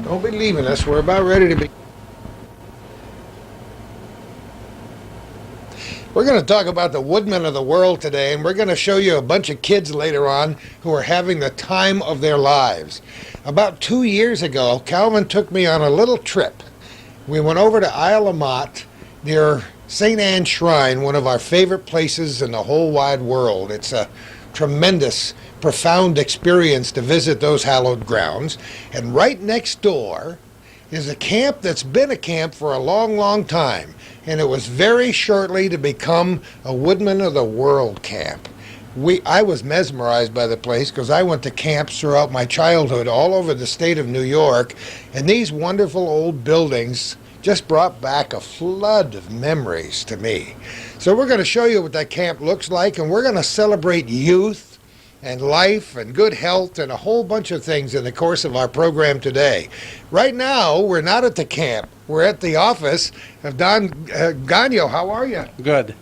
Don't be leaving us. We're about ready to be. We're going to talk about the woodmen of the world today, and we're going to show you a bunch of kids later on who are having the time of their lives. About 2 years ago, Calvin took me on a little trip. We went over to Isle LaMotte near St. Anne's Shrine, one of our favorite places in the whole wide world. It's a tremendous, profound experience to visit those hallowed grounds. And right next door is a camp that's been a camp for a long, long time. And it was very shortly to become a Woodmen of the World camp. I was mesmerized by the place because I went to camps throughout my childhood all over the state of New York, and these wonderful old buildings just brought back a flood of memories to me. So we're going to show you what that camp looks like, and we're going to celebrate youth and life and good health and a whole bunch of things in the course of our program today. Right now, we're not at the camp. We're at the office of Don Gagno. How are you? Good.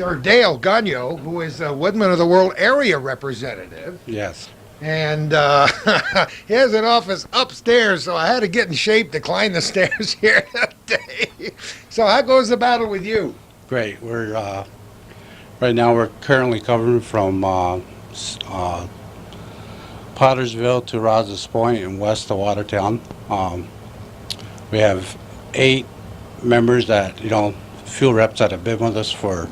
Or Dale Gagno, who is a Woodmen of the World area representative. Yes. And he has an office upstairs, so I had to get in shape to climb the stairs here today. So how goes the battle with you? Great. We're right now we're currently covering from Pottersville to Rouse's Point and west of Watertown. We have 8 members that, field reps that have been with us for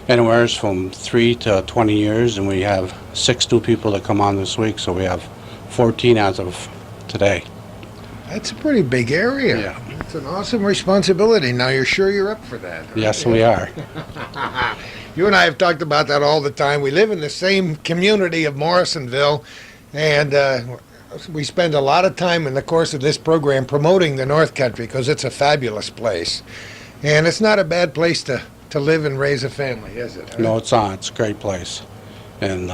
anywhere from 3 to 20 years, and we have 6 new people that come on this week, so we have 14 as of today. That's a pretty big area. Yeah. It's an awesome responsibility. Now, you're sure you're up for that? Right? Yes, we are. You and I have talked about that all the time. We live in the same community of Morrisonville, and we spend a lot of time in the course of this program promoting the North Country because it's a fabulous place. And it's not a bad place to live and raise a family, is it? No, it's not. It's a great place. And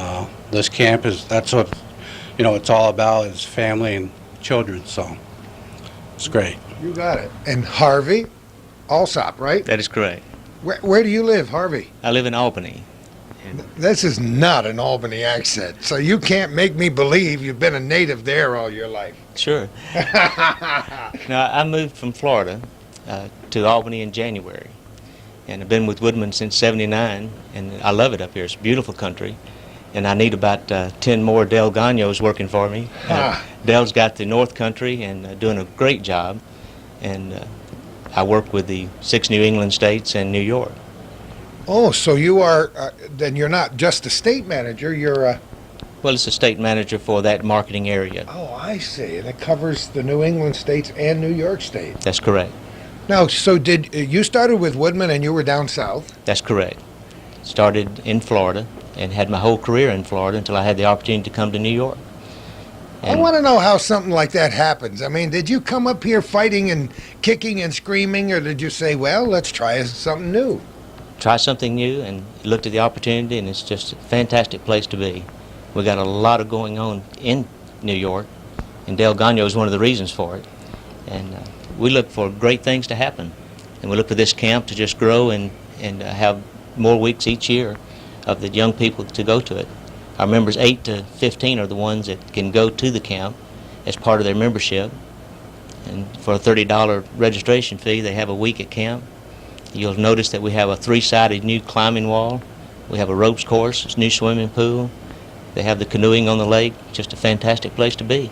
this camp that's what, it's all about, is family and children, so it's great. You got it. And Harvey Alsop, right? That is correct. Where do you live, Harvey? I live in Albany. This is not an Albany accent, so you can't make me believe you've been a native there all your life. Sure. Now, I moved from Florida to Albany in January, and I've been with Woodmen since '79, and I love it up here. It's a beautiful country, and I need about 10 more Dale Gagnos working for me. Dale's got the North Country and doing a great job, and I work with the 6 New England states and New York. Oh, so you are, then you're not just a state manager, you're Well, it's a state manager for that marketing area. Oh, I see. And it covers the New England states and New York State. That's correct. Now, so you started with Woodmen and you were down south? That's correct. Started in Florida and had my whole career in Florida until I had the opportunity to come to New York. I want to know how something like that happens. I mean, did you come up here fighting and kicking and screaming, or did you say, well, let's try something new? Try something new, and looked at the opportunity, and it's just a fantastic place to be. We got a lot of going on in New York, and Dale Gagno is one of the reasons for it. And we look for great things to happen, and we look for this camp to just grow and have more weeks each year of the young people to go to it. Our members 8 to 15 are the ones that can go to the camp as part of their membership, and for a $30 registration fee, they have a week at camp. You'll notice that we have a 3-sided new climbing wall. We have a ropes course, it's a new swimming pool. They have the canoeing on the lake. Just a fantastic place to be.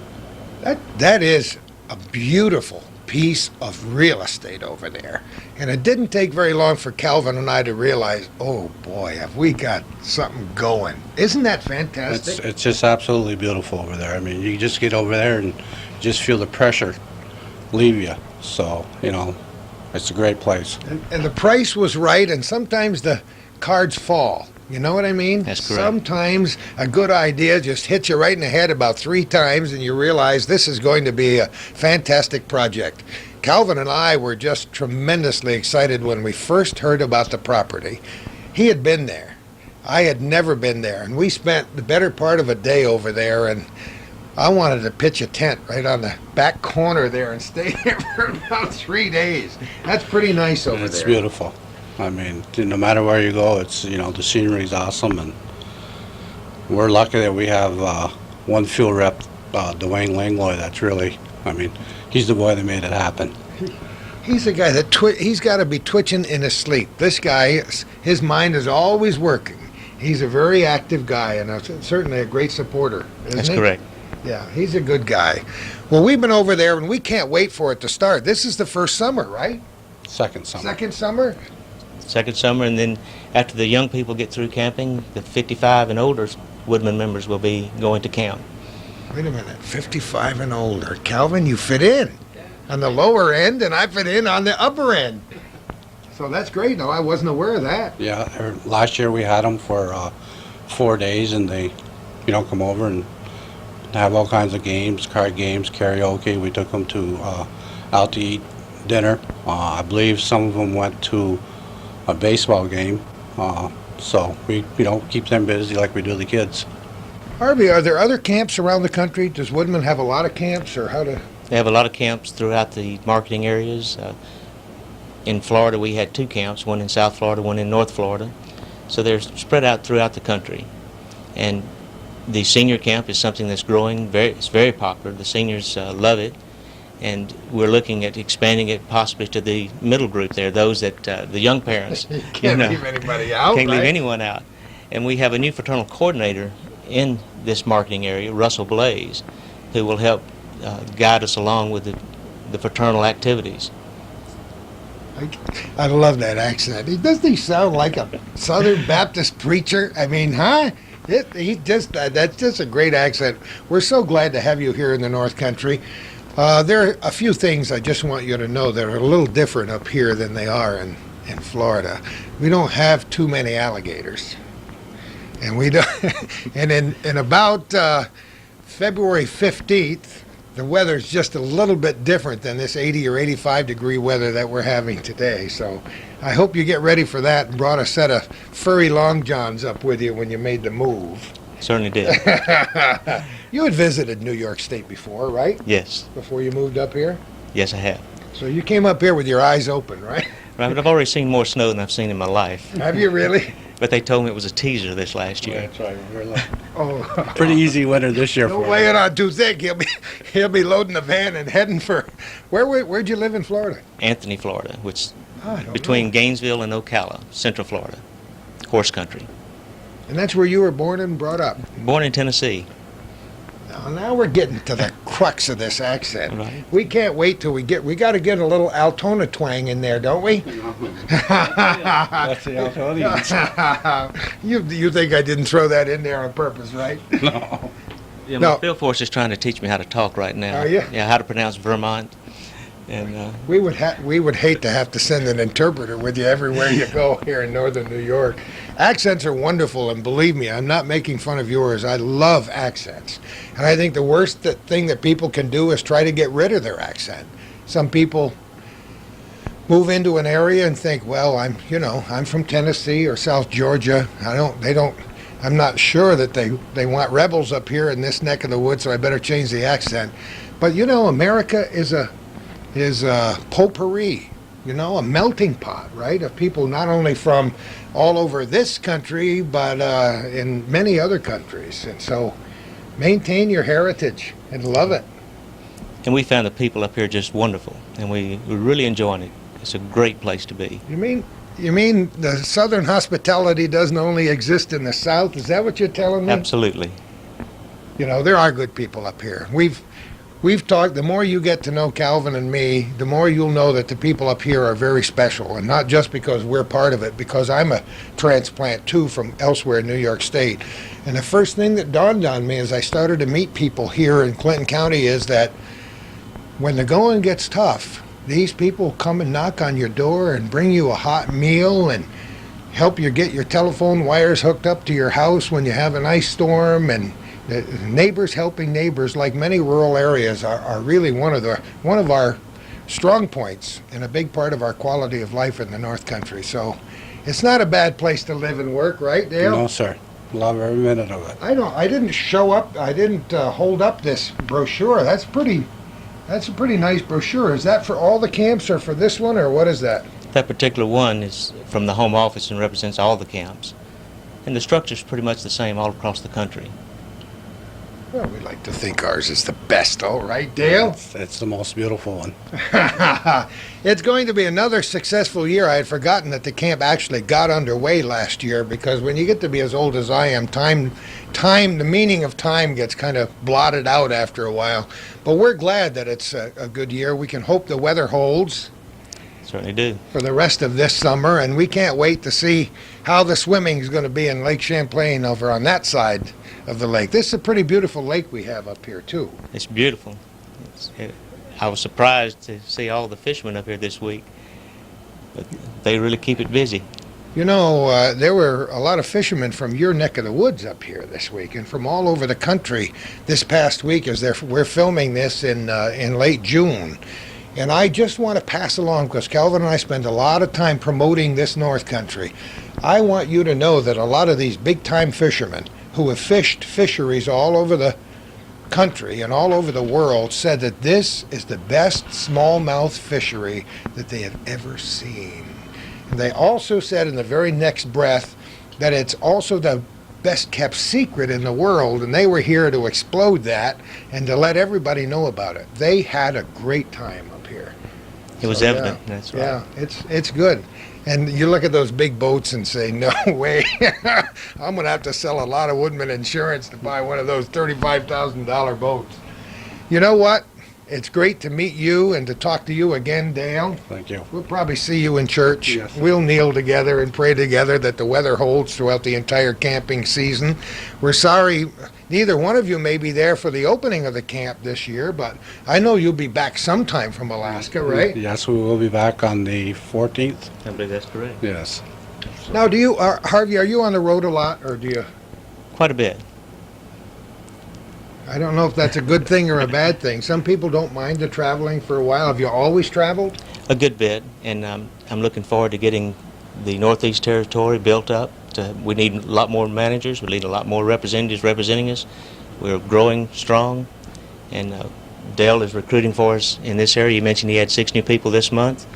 That is a beautiful piece of real estate over there. And it didn't take very long for Calvin and I to realize, oh boy, have we got something going. Isn't that fantastic? It's just absolutely beautiful over there. I mean, you just get over there and just feel the pressure leave you. So, it's a great place. And the price was right, and sometimes the cards fall. You know what I mean? That's correct. Sometimes a good idea just hits you right in the head about 3 times, and you realize this is going to be a fantastic project. Calvin and I were just tremendously excited when we first heard about the property. He had been there. I had never been there, and we spent the better part of a day over there, and I wanted to pitch a tent right on the back corner there and stay there for about 3 days. That's pretty nice over there. It's beautiful. I mean, no matter where you go, it's, the scenery's awesome, and we're lucky that we have one field rep, Dwayne Langlois, that's really I mean, he's the boy that made it happen. He's the guy that he's got to be twitching in his sleep. This guy, his mind is always working. He's a very active guy and certainly a great supporter. That's correct. Yeah, he's a good guy. Well, we've been over there and we can't wait for it to start. This is the first summer, right? Second summer. Second summer? Second summer, and then after the young people get through camping, the 55 and older Woodmen members will be going to camp. Wait a minute, 55 and older. Calvin, you fit in on the lower end and I fit in on the upper end. So that's great. No, I wasn't aware of that. Yeah, last year we had them for 4 days, and they, come over and have all kinds of games, card games, karaoke. We took them to out to eat dinner. I believe some of them went to a baseball game. So we, keep them busy like we do the kids. Harvey, are there other camps around the country? Does Woodmen have a lot of camps, or how to? They have a lot of camps throughout the marketing areas. In Florida, we had 2 camps, one in South Florida, one in North Florida. So they're spread out throughout the country. And the senior camp is something that's growing. It's very popular. The seniors love it. And we're looking at expanding it possibly to the middle group there, those that the young parents Can't leave anybody out, can't right? leave anyone out. And we have a new fraternal coordinator in this marketing area, Russell Blaze, who will help guide us along with the fraternal activities. I love that accent. Doesn't he sound like a Southern Baptist preacher? I mean, huh? That's just a great accent. We're so glad to have you here in the North Country. There are a few things I just want you to know that are a little different up here than they are in Florida. We don't have too many alligators. And we don't. And in about February 15th, the weather's just a little bit different than this 80 or 85 degree weather that we're having today. So I hope you get ready for that and brought a set of furry long johns up with you when you made the move. Certainly did. You had visited New York State before, right? Yes. Before you moved up here? Yes, I have. So you came up here with your eyes open, right? Right, but I've already seen more snow than I've seen in my life. Have you really? But they told me it was a teaser this last year. That's right. We're like, Oh, pretty easy winter this year don't for lay us. it on too thick. He'll be loading the van and heading for where'd you live in Florida? Anthony, Florida, which I don't between know. Gainesville and Ocala, Central Florida, horse country. And that's where you were born and brought up. Born in Tennessee. Now we're getting to the crux of this accent. Right. We can't wait till we got to get a little Altona twang in there, don't we? That's the Altonians. You think I didn't throw that in there on purpose, right? No. Yeah, No. my field force is trying to teach me how to talk right now. Are you? Yeah, how to pronounce Vermont. And We would hate to have to send an interpreter with you everywhere you go here in northern New York. Accents are wonderful, and believe me, I'm not making fun of yours. I love accents. And I think the worst thing that people can do is try to get rid of their accent. Some people move into an area and think, well, I'm from Tennessee or South Georgia. I'm not sure that they want rebels up here in this neck of the woods, so I better change the accent. But America is a potpourri, a melting pot, right, of people not only from all over this country, but in many other countries. And so maintain your heritage and love it. we found the people up here just wonderful, and we're really enjoying it. It's a great place to be. You mean the Southern hospitality doesn't only exist in the South? Is that what you're telling me? Absolutely. There are good people up here. We've talked, the more you get to know Calvin and me, the more you'll know that the people up here are very special, and not just because we're part of it, because I'm a transplant too from elsewhere in New York State. And the first thing that dawned on me as I started to meet people here in Clinton County is that when the going gets tough, these people come and knock on your door and bring you a hot meal and help you get your telephone wires hooked up to your house when you have an ice storm. And neighbors helping neighbors, like many rural areas, are really one of our strong points and a big part of our quality of life in the North Country. So it's not a bad place to live and work, right, Dale? No, sir. Love every minute of it. I didn't hold up this brochure. That's a pretty nice brochure. Is that for all the camps or for this one, or what is that? That particular one is from the home office and represents all the camps. And the structure's pretty much the same all across the country. Well, we like to think ours is the best, all right, Dale? It's the most beautiful one. It's going to be another successful year. I had forgotten that the camp actually got underway last year, because when you get to be as old as I am, the meaning of time gets kind of blotted out after a while. But we're glad that it's a good year. We can hope the weather holds Certainly do. for the rest of this summer, and we can't wait to see how the swimming is going to be in Lake Champlain over on that side of the lake. This is a pretty beautiful lake we have up here, too. It's beautiful. I was surprised to see all the fishermen up here this week, but they really keep it busy. You know, there were a lot of fishermen from your neck of the woods up here this week, and from all over the country this past week, as we're filming this in late June. And I just want to pass along, because Calvin and I spend a lot of time promoting this North Country. I want you to know that a lot of these big-time fishermen who have fished fisheries all over the country and all over the world said that this is the best smallmouth fishery that they have ever seen. And they also said in the very next breath that it's also the best kept secret in the world, and they were here to explode that and to let everybody know about it. They had a great time up here. It was evident, that's right. Yeah, it's good. And you look at those big boats and say, no way, I'm going to have to sell a lot of Woodmen insurance to buy one of those $35,000 boats. You know what? It's great to meet you and to talk to you again, Dale. Thank you. We'll probably see you in church. Yes. We'll kneel together and pray together that the weather holds throughout the entire camping season. We're sorry neither one of you may be there for the opening of the camp this year, but I know you'll be back sometime from Alaska, right? Yes, we will be back on the 14th. I believe that's correct. Yes. Now, Harvey, are you on the road a lot, or do you? Quite a bit. I don't know if that's a good thing or a bad thing. Some people don't mind the traveling for a while. Have you always traveled? A good bit, and I'm looking forward to getting the Northeast Territory built up. We need a lot more managers. We need a lot more representatives representing us. We're growing strong, and Dale is recruiting for us in this area. You mentioned he had 6 new people this month,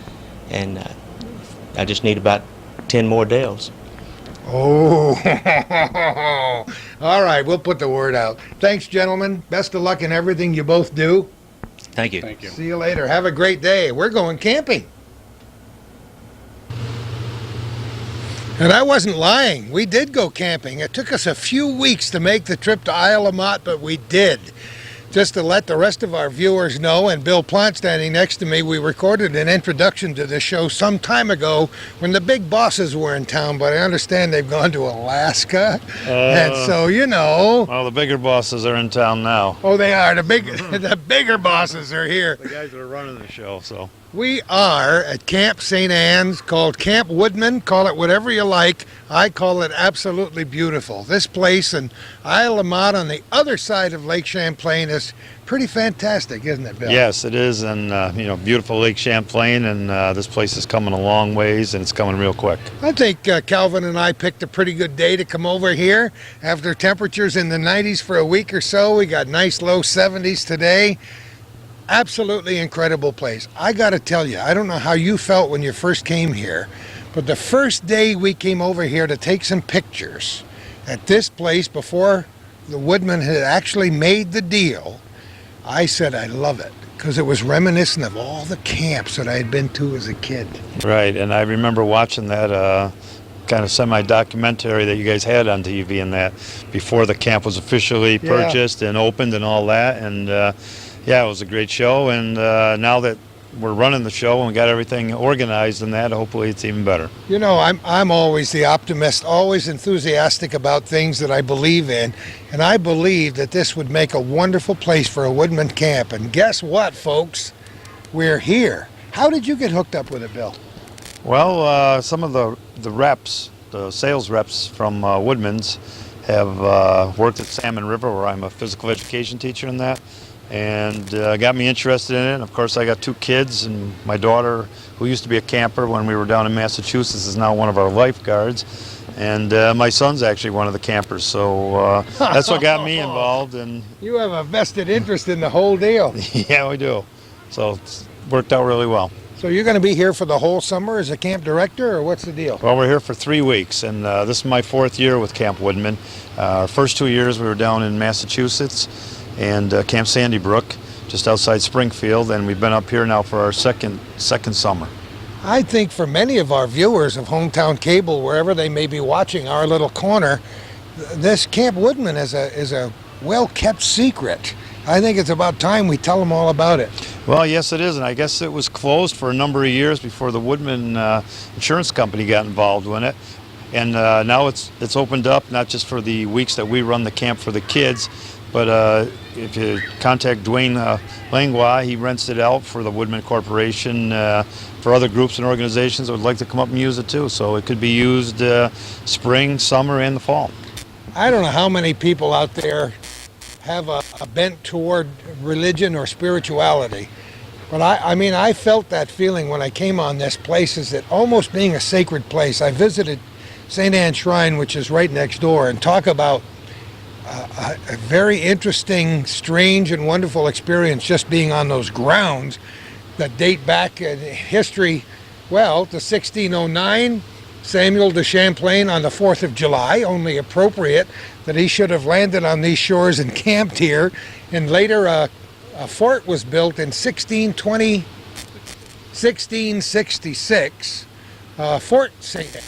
and I just need about 10 more Dales. Oh, all right. We'll put the word out. Thanks, gentlemen. Best of luck in everything you both do. Thank you. Thank you. See you later. Have a great day. We're going camping. And I wasn't lying. We did go camping. It took us a few weeks to make the trip to Isle LaMotte, but we did. Just to let the rest of our viewers know, and Bill Plant standing next to me, we recorded an introduction to this show some time ago when the big bosses were in town, but I understand they've gone to Alaska. And so, you know. Well, the bigger bosses are in town now. Oh, they are. The bigger bosses are here. The guys that are running the show, so. We are at Camp St. Anne's, called Camp Woodmen. Call it whatever you like. I call it absolutely beautiful. This place in Isle LaMotte on the other side of Lake Champlain is pretty fantastic, isn't it, Bill? Yes, it is, and beautiful Lake Champlain, and this place is coming a long ways, and it's coming real quick. I think Calvin and I picked a pretty good day to come over here. After temperatures in the 90s for a week or so, we got nice low 70s today. Absolutely incredible place. I got to tell you, I don't know how you felt when you first came here, but the first day we came over here to take some pictures at this place before the Woodmen had actually made the deal, I said I love it because it was reminiscent of all the camps that I had been to as a kid. Right, and I remember watching that kind of semi-documentary that you guys had on TV and that before the camp was officially purchased and opened and all that, and yeah, it was a great show, and now that we're running the show and we got everything organized and that, hopefully it's even better. You know, I'm always the optimist, always enthusiastic about things that I believe in, and I believe that this would make a wonderful place for a Woodman camp. And guess what, folks? We're here. How did you get hooked up with it, Bill? Well, some of the reps, the sales reps from Woodman's have worked at Salmon River, where I'm a physical education teacher in that, and got me interested in it. And of course, I got 2 kids, and my daughter, who used to be a camper when we were down in Massachusetts, is now one of our lifeguards, and my son's actually one of the campers, so that's what got me involved. And You have a vested interest in the whole deal. yeah, we do, so it's worked out really well. So you're going to be here for the whole summer as a camp director, or what's the deal? Well, we're here for 3 weeks, and this is my 4th year with Camp Woodmen. Our first 2 years we were down in Massachusetts and Camp Sandy Brook, just outside Springfield, and we've been up here now for our second summer. I think for many of our viewers of Hometown Cable, wherever they may be watching our little corner, this Camp Woodmen is a well-kept secret. I think it's about time we tell them all about it. Well, yes, it is, and I guess it was closed for a number of years before the Woodmen insurance company got involved in it. And now it's opened up, not just for the weeks that we run the camp for the kids, but if you contact Dwayne Langlois, he rents it out for the Woodmen Corporation for other groups and organizations that would like to come up and use it too. So it could be used spring, summer, and the fall. I don't know how many people out there have a bent toward religion or spirituality. But I felt that feeling when I came on this place, is that almost being a sacred place. I visited St. Anne's Shrine, which is right next door, and talk about a very interesting, strange, and wonderful experience just being on those grounds that date back in history, well, to 1609. Samuel de Champlain on the 4th of July, only appropriate that he should have landed on these shores and camped here. And later a fort was built in 1666, Fort St. Anne.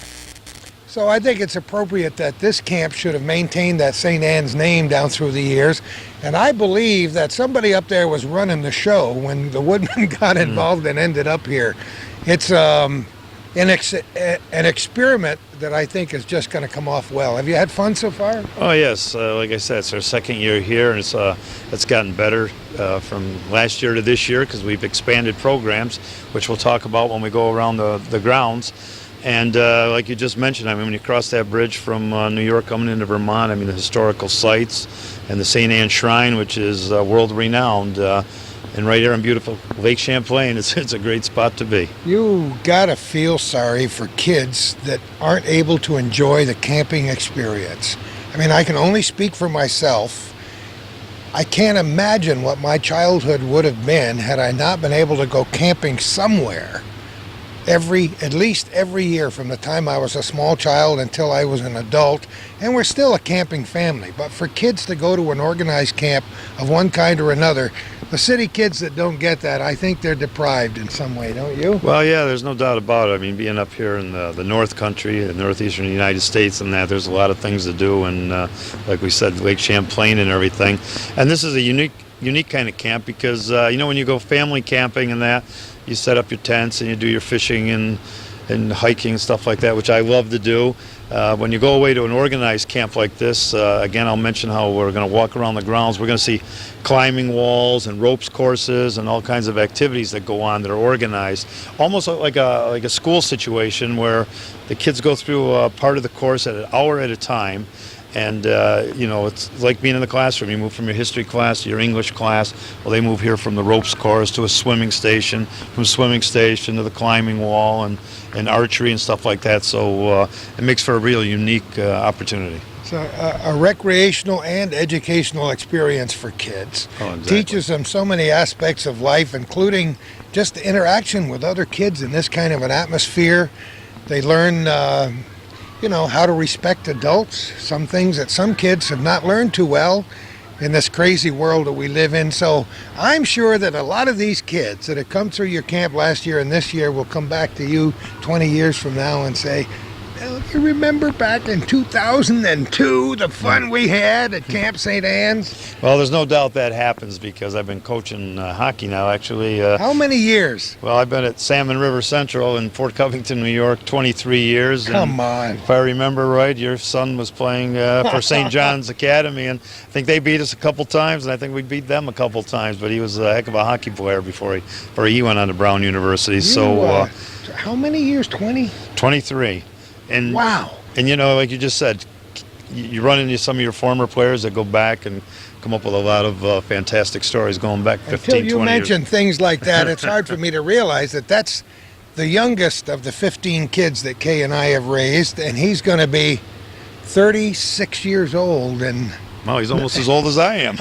So I think it's appropriate that this camp should have maintained that St. Anne's name down through the years. And I believe that somebody up there was running the show when the Woodmen got involved and ended up here. It's an experiment that I think is just going to come off well. Have you had fun so far? Oh yes, like I said, it's our 2nd year here, and it's gotten better from last year to this year because we've expanded programs, which we'll talk about when we go around the grounds. And like you just mentioned, I mean, when you cross that bridge from New York coming into Vermont, I mean, the historical sites and the St. Anne Shrine, which is world-renowned, and right here in beautiful Lake Champlain, it's a great spot to be. You gotta feel sorry for kids that aren't able to enjoy the camping experience. I mean, I can only speak for myself. I can't imagine what my childhood would have been had I not been able to go camping somewhere at least every year from the time I was a small child until I was an adult. And we're still a camping family. But for kids to go to an organized camp of one kind or another, the city kids that don't get that, I think they're deprived in some way, don't you? Well, yeah, there's no doubt about it. I mean, being up here in the North Country, the northeastern United States, and that, there's a lot of things to do, and like we said, Lake Champlain and everything. And this is a unique kind of camp because, when you go family camping and that, you set up your tents and you do your fishing and hiking and stuff like that, which I love to do. When you go away to an organized camp like this, again, I'll mention how we're going to walk around the grounds. We're going to see climbing walls and ropes courses and all kinds of activities that go on that are organized, almost like a school situation where the kids go through a part of the course at an hour at a time. And, it's like being in the classroom. You move from your history class to your English class. Well, they move here from the ropes course to a swimming station, from swimming station to the climbing wall and archery and stuff like that. So it makes for a real unique opportunity. It's a recreational and educational experience for kids. Oh, exactly. Teaches them so many aspects of life, including just the interaction with other kids in this kind of an atmosphere. They learn how to respect adults, some things that some kids have not learned too well in this crazy world that we live in. So I'm sure that a lot of these kids that have come through your camp last year and this year will come back to you 20 years from now and say, well, you remember back in 2002, the fun we had at Camp St. Anne's? Well, there's no doubt that happens because I've been coaching hockey now, actually. How many years? Well, I've been at Salmon River Central in Fort Covington, New York, 23 years. Come on. If I remember right, your son was playing for St. John's Academy, and I think they beat us a couple times, and I think we beat them a couple times, but he was a heck of a hockey player before he went on to Brown University. How many years? 20? 23. And, wow. And, like you just said, you run into some of your former players that go back and come up with a lot of fantastic stories going back 15, 20 years. Until you mention things like that, it's hard for me to realize that that's the youngest of the 15 kids that Kay and I have raised, and he's going to be 36 years old. And well, he's almost as old as I am.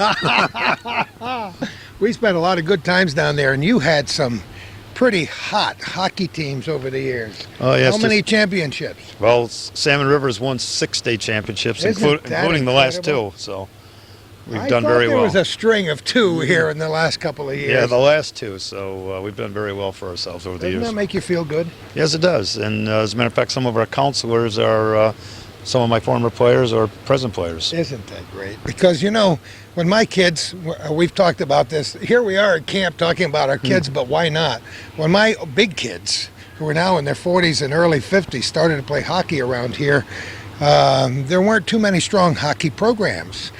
We spent a lot of good times down there, and you had some pretty hot hockey teams over the years. Oh, yes. How many championships? Well, Salmon River's won 6 state championships, Isn't that including the last incredible? 2. So we've I done thought very there well. was a string of 2 here in the last couple of years. Yeah, the last 2. So we've done very well for ourselves over the Doesn't years. that make you feel good? Yes, it does. And as a matter of fact, some of our counselors are some of my former players or present players. Isn't that great? Because, you know, when my kids, we've talked about this, here we are at camp talking about our kids, but why not? When my big kids, who are now in their 40s and early 50s, started to play hockey around here, there weren't too many strong hockey programs.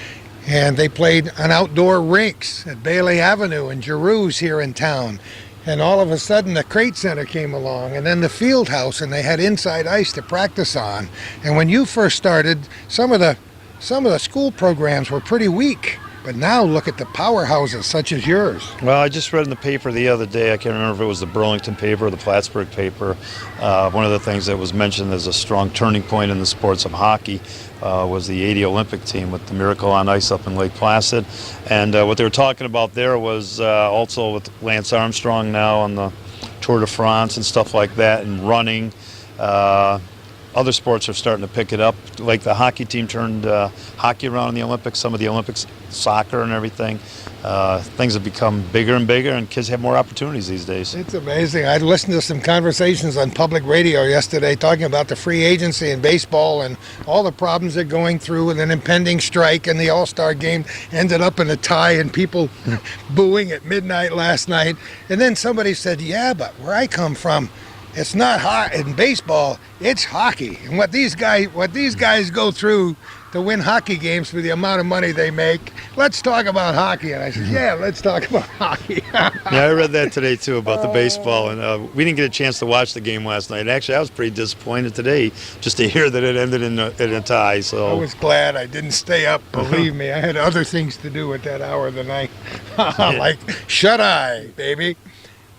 And they played on outdoor rinks at Bailey Avenue and Giroux's here in town. And all of a sudden the Crate Center came along, and then the field house, and they had inside ice to practice on. And when you first started, some of the school programs were pretty weak. But now look at the powerhouses such as yours. Well, I just read in the paper the other day, I can't remember if it was the Burlington paper or the Plattsburgh paper, one of the things that was mentioned as a strong turning point in the sports of hockey was the 80 Olympic team with the Miracle on Ice up in Lake Placid. And what they were talking about there was also with Lance Armstrong now on the Tour de France and stuff like that, and running. Other sports are starting to pick it up, like the hockey team turned hockey around in the Olympics, some of the Olympics, soccer and everything. Things have become bigger and bigger, and kids have more opportunities these days. It's amazing. I listened to some conversations on public radio yesterday talking about the free agency in baseball and all the problems they're going through with an impending strike, and the All-Star game ended up in a tie and people booing at midnight last night. And then somebody said, yeah, but where I come from, it's not hot in baseball, it's hockey. And what these guys go through to win hockey games for the amount of money they make, let's talk about hockey. And I said, yeah, let's talk about hockey. Yeah, I read that today too about the baseball, and we didn't get a chance to watch the game last night. Actually, I was pretty disappointed today just to hear that it ended in a tie. So I was glad I didn't stay up. Believe me, I had other things to do at that hour of the night. Like shut-eye, baby.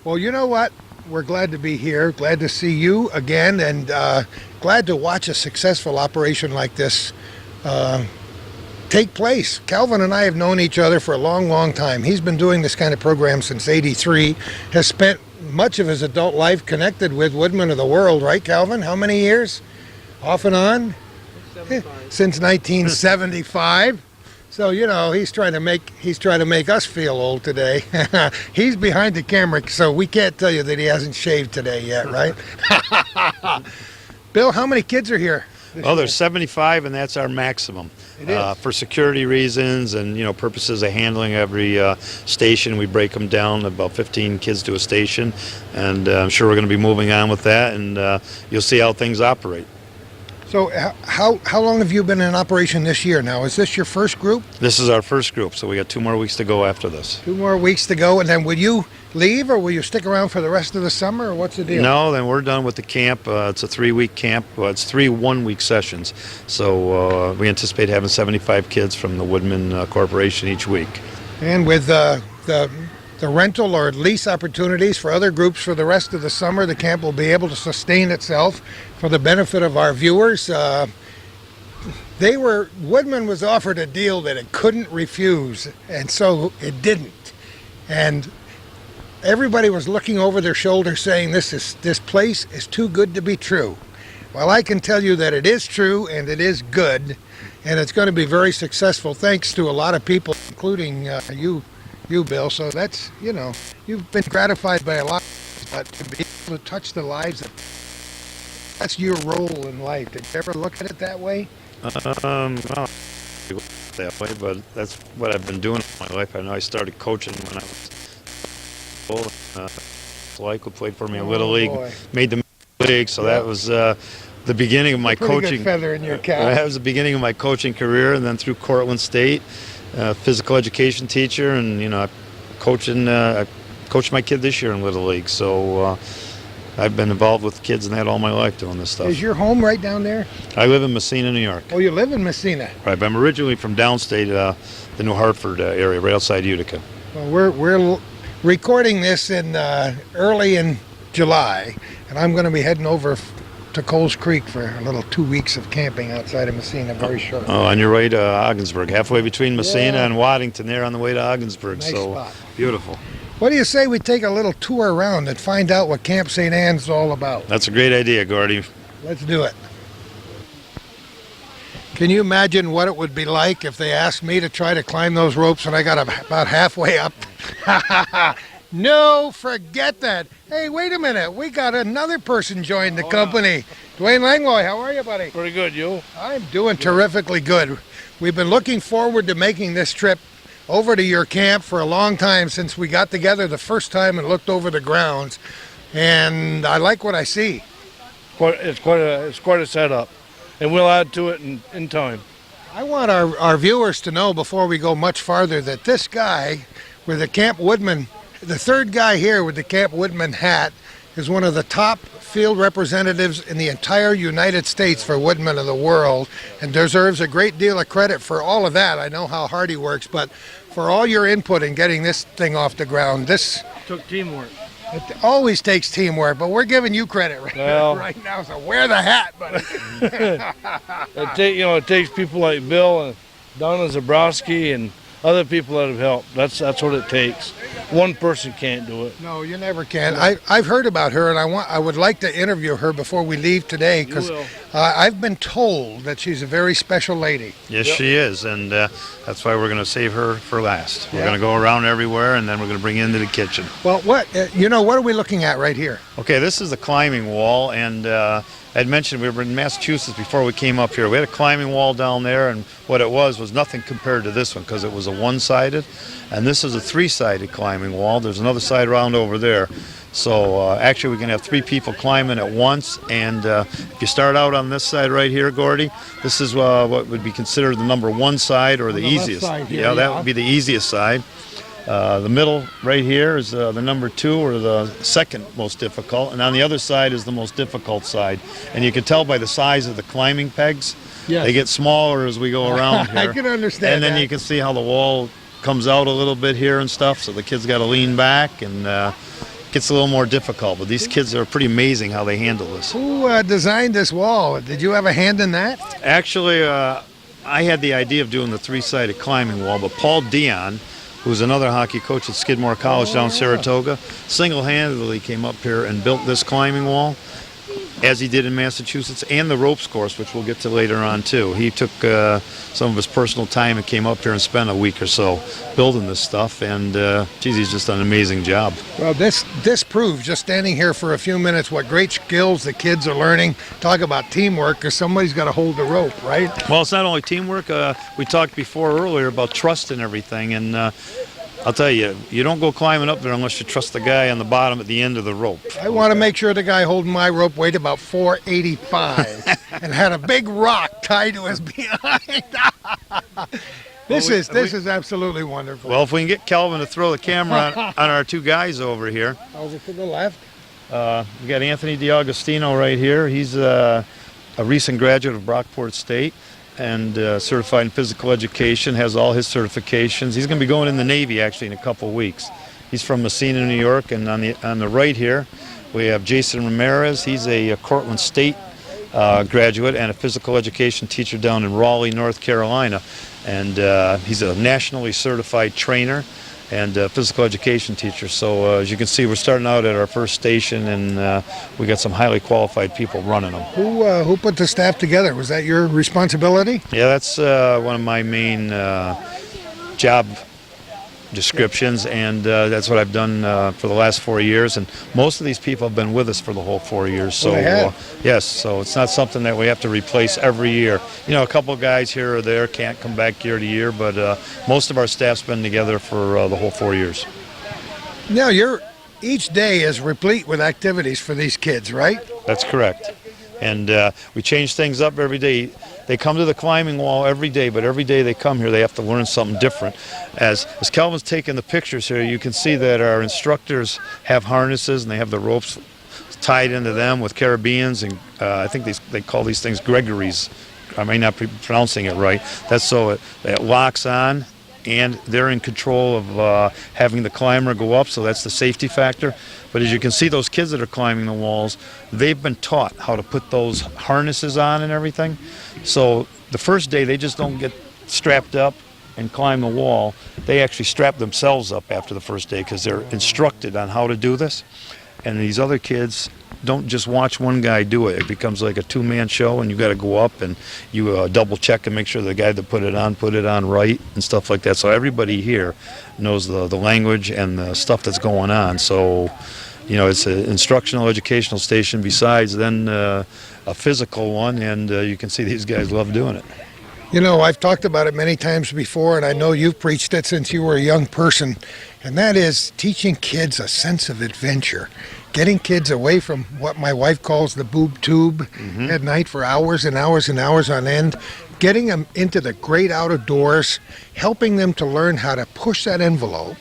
Well, you know what? We're glad to be here, glad to see you again, and glad to watch a successful operation like this take place. Calvin and I have known each other for a long, long time. He's been doing this kind of program since '83, has spent much of his adult life connected with Woodmen of the World, right, Calvin? How many years? Off and on? Since 1975. So, you know, he's trying to make us feel old today. He's behind the camera, so we can't tell you that he hasn't shaved today yet, right? Bill, how many kids are here? Well, there's 75, and that's our maximum. It is. For security reasons and, you know, purposes of handling every station, we break them down, about 15 kids to a station, and I'm sure we're going to be moving on with that, and you'll see how things operate. So how long have you been in operation this year now? Is this your first group? This is our first group, so we got 2 more weeks to go after this. 2 more weeks to go, and then will you leave, or will you stick around for the rest of the summer, or what's the deal? No, then we're done with the camp. It's a 3-week camp. Well, it's 3 one-week sessions. So we anticipate having 75 kids from the Woodmen Corporation each week. And with the rental or lease opportunities for other groups for the rest of the summer, the camp will be able to sustain itself for the benefit of our viewers. Woodman was offered a deal that it couldn't refuse, and so it didn't. And everybody was looking over their shoulder saying, this place is too good to be true. Well, I can tell you that it is true, and it is good, and it's going to be very successful thanks to a lot of people, including you, Bill. So that's, you know, you've been gratified by a lot, but to be able to touch the lives of, that's your role in life. Did you ever look at it that way? Well, that way, but that's what I've been doing all my life. I know I started coaching when I was old. Michael played for me in Little League, boy. made the league, so that was the beginning of my Pretty coaching. good feather in your cap. That was the beginning of my coaching career, and then through Cortland State, physical education teacher, and, you know, I coached my kid this year in Little League, so I've been involved with kids and that all my life doing this stuff. Is your home right down there? I live in Messina, New York. Oh, you live in Messina. Right, but I'm originally from downstate, the New Hartford area, right outside Utica. Well, we're recording this in early in July, and I'm going to be heading over to Coles Creek for a little 2 weeks of camping outside of Messina very shortly. Oh, on your way to Ogdensburg, halfway between Messina Yeah. and Waddington, there on the way to Ogdensburg. Nice so spot. beautiful. What do you say we take a little tour around and find out what Camp St. Anne's all about? That's a great idea, Gordy. Let's do it. Can you imagine what it would be like if they asked me to try to climb those ropes and I got about halfway up? No, forget that. Hey, wait a minute. We got another person joined the company. Dwayne Langlois, how are you, buddy? Pretty good, you? I'm doing terrifically good. We've been looking forward to making this trip over to your camp for a long time, since we got together the first time and looked over the grounds, and I like what I see. It's quite a setup, and we'll add to it in time. I want our viewers to know before we go much farther that this guy with the Camp Woodmen, the third guy here with the Camp Woodmen hat, is one of the top field representatives in the entire United States for Woodmen of the World, and deserves a great deal of credit for all of that. I know how hard he works, but for all your input in getting this thing off the ground, this Took teamwork. it always takes teamwork, but we're giving you credit right now, so wear the hat, buddy. It takes people like Bill and Donna Zabrowski and other people that have helped. That's what it takes. One person can't do it. No, you never can. I've heard about her, and I would like to interview her before we leave today, because I've been told that she's a very special lady. Yes, she is, and that's why we're going to save her for last. We're going to go around everywhere, and then we're going to bring you into the kitchen. Well, what are we looking at right here? Okay, this is the climbing wall, and I'd mentioned we were in Massachusetts before we came up here. We had a climbing wall down there, and what it was nothing compared to this one, because it was a one-sided, and this is a three-sided climbing wall. There's another side around over there. So actually we can have 3 people climbing at once, and if you start out on this side right here, Gordy, this is what would be considered the number 1 side, or the easiest. Left side here, yeah, that would be the easiest side. The middle right here is the number 2, or the second most difficult, and on the other side is the most difficult side. And you can tell by the size of the climbing pegs. Yes. They get smaller as we go around here. I can understand And then that. you can see how the wall comes out a little bit here and stuff, so the kids got to lean back, and gets a little more difficult. But these kids are pretty amazing how they handle this. Who designed this wall? Did you have a hand in that? Actually, I had the idea of doing the 3-sided climbing wall, but Paul Dion, who's another hockey coach at Skidmore College down in Saratoga, single-handedly came up here and built this climbing wall, as he did in Massachusetts, and the ropes course, which we'll get to later on too. He took some of his personal time and came up here and spent a week or so building this stuff, and geez, he's just done an amazing job. Well, this proves, just standing here for a few minutes, what great skills the kids are learning. Talk about teamwork, because somebody's got to hold the rope, right? Well, it's not only teamwork. We talked before earlier about trust and everything, and I'll tell you, you don't go climbing up there unless you trust the guy on the bottom at the end of the rope. I want to make sure the guy holding my rope weighed about 485 and had a big rock tied to his behind. This is absolutely wonderful. Well, if we can get Calvin to throw the camera on our 2 guys over here. Over to the left. We got Anthony DiAugustino right here. He's a recent graduate of Brockport State, and certified in physical education, has all his certifications. He's going to be going in the Navy actually in a couple of weeks. He's from Messina, New York, and on the right here we have Jason Ramirez. He's a Cortland State graduate and a physical education teacher down in Raleigh, North Carolina, and he's a nationally certified trainer and physical education teacher. So as you can see, we're starting out at our first station, and we got some highly qualified people running them. Who put the staff together? Was that your responsibility? Yeah, that's one of my main job descriptions, and that's what I've done for the last 4 years, and most of these people have been with us for the whole 4 years. So yes, so it's not something that we have to replace every year. You know, a couple of guys here or there can't come back year to year, but most of our staff's been together for the whole 4 years. Now, each day is replete with activities for these kids, right? That's correct. And we change things up every day. They come to the climbing wall every day, but every day they come here, they have to learn something different. As Calvin's taking the pictures here, you can see that our instructors have harnesses, and they have the ropes tied into them with carabiners, and I think they call these things Gregories. I may not be pronouncing it right. That's so it locks on, and they're in control of having the climber go up, so that's the safety factor. But as you can see, those kids that are climbing the walls, they've been taught how to put those harnesses on and everything. So the first day, they just don't get strapped up and climb the wall. they actually strap themselves up after the first day because they're instructed on how to do this. And these other kids don't just watch one guy do it. It becomes like a two-man show, and you got to go up and you double check and make sure the guy that put it on right and stuff like that. So everybody here knows the language and the stuff that's going on. So, you know, it's an instructional educational station besides then a physical one, and you can see these guys love doing it. You know, I've talked about it many times before, and I know you've preached it since you were a young person, and that is teaching kids a sense of adventure. Getting kids away from what my wife calls the boob tube at night for hours and hours and hours on end, getting them into the great outdoors, helping them to learn how to push that envelope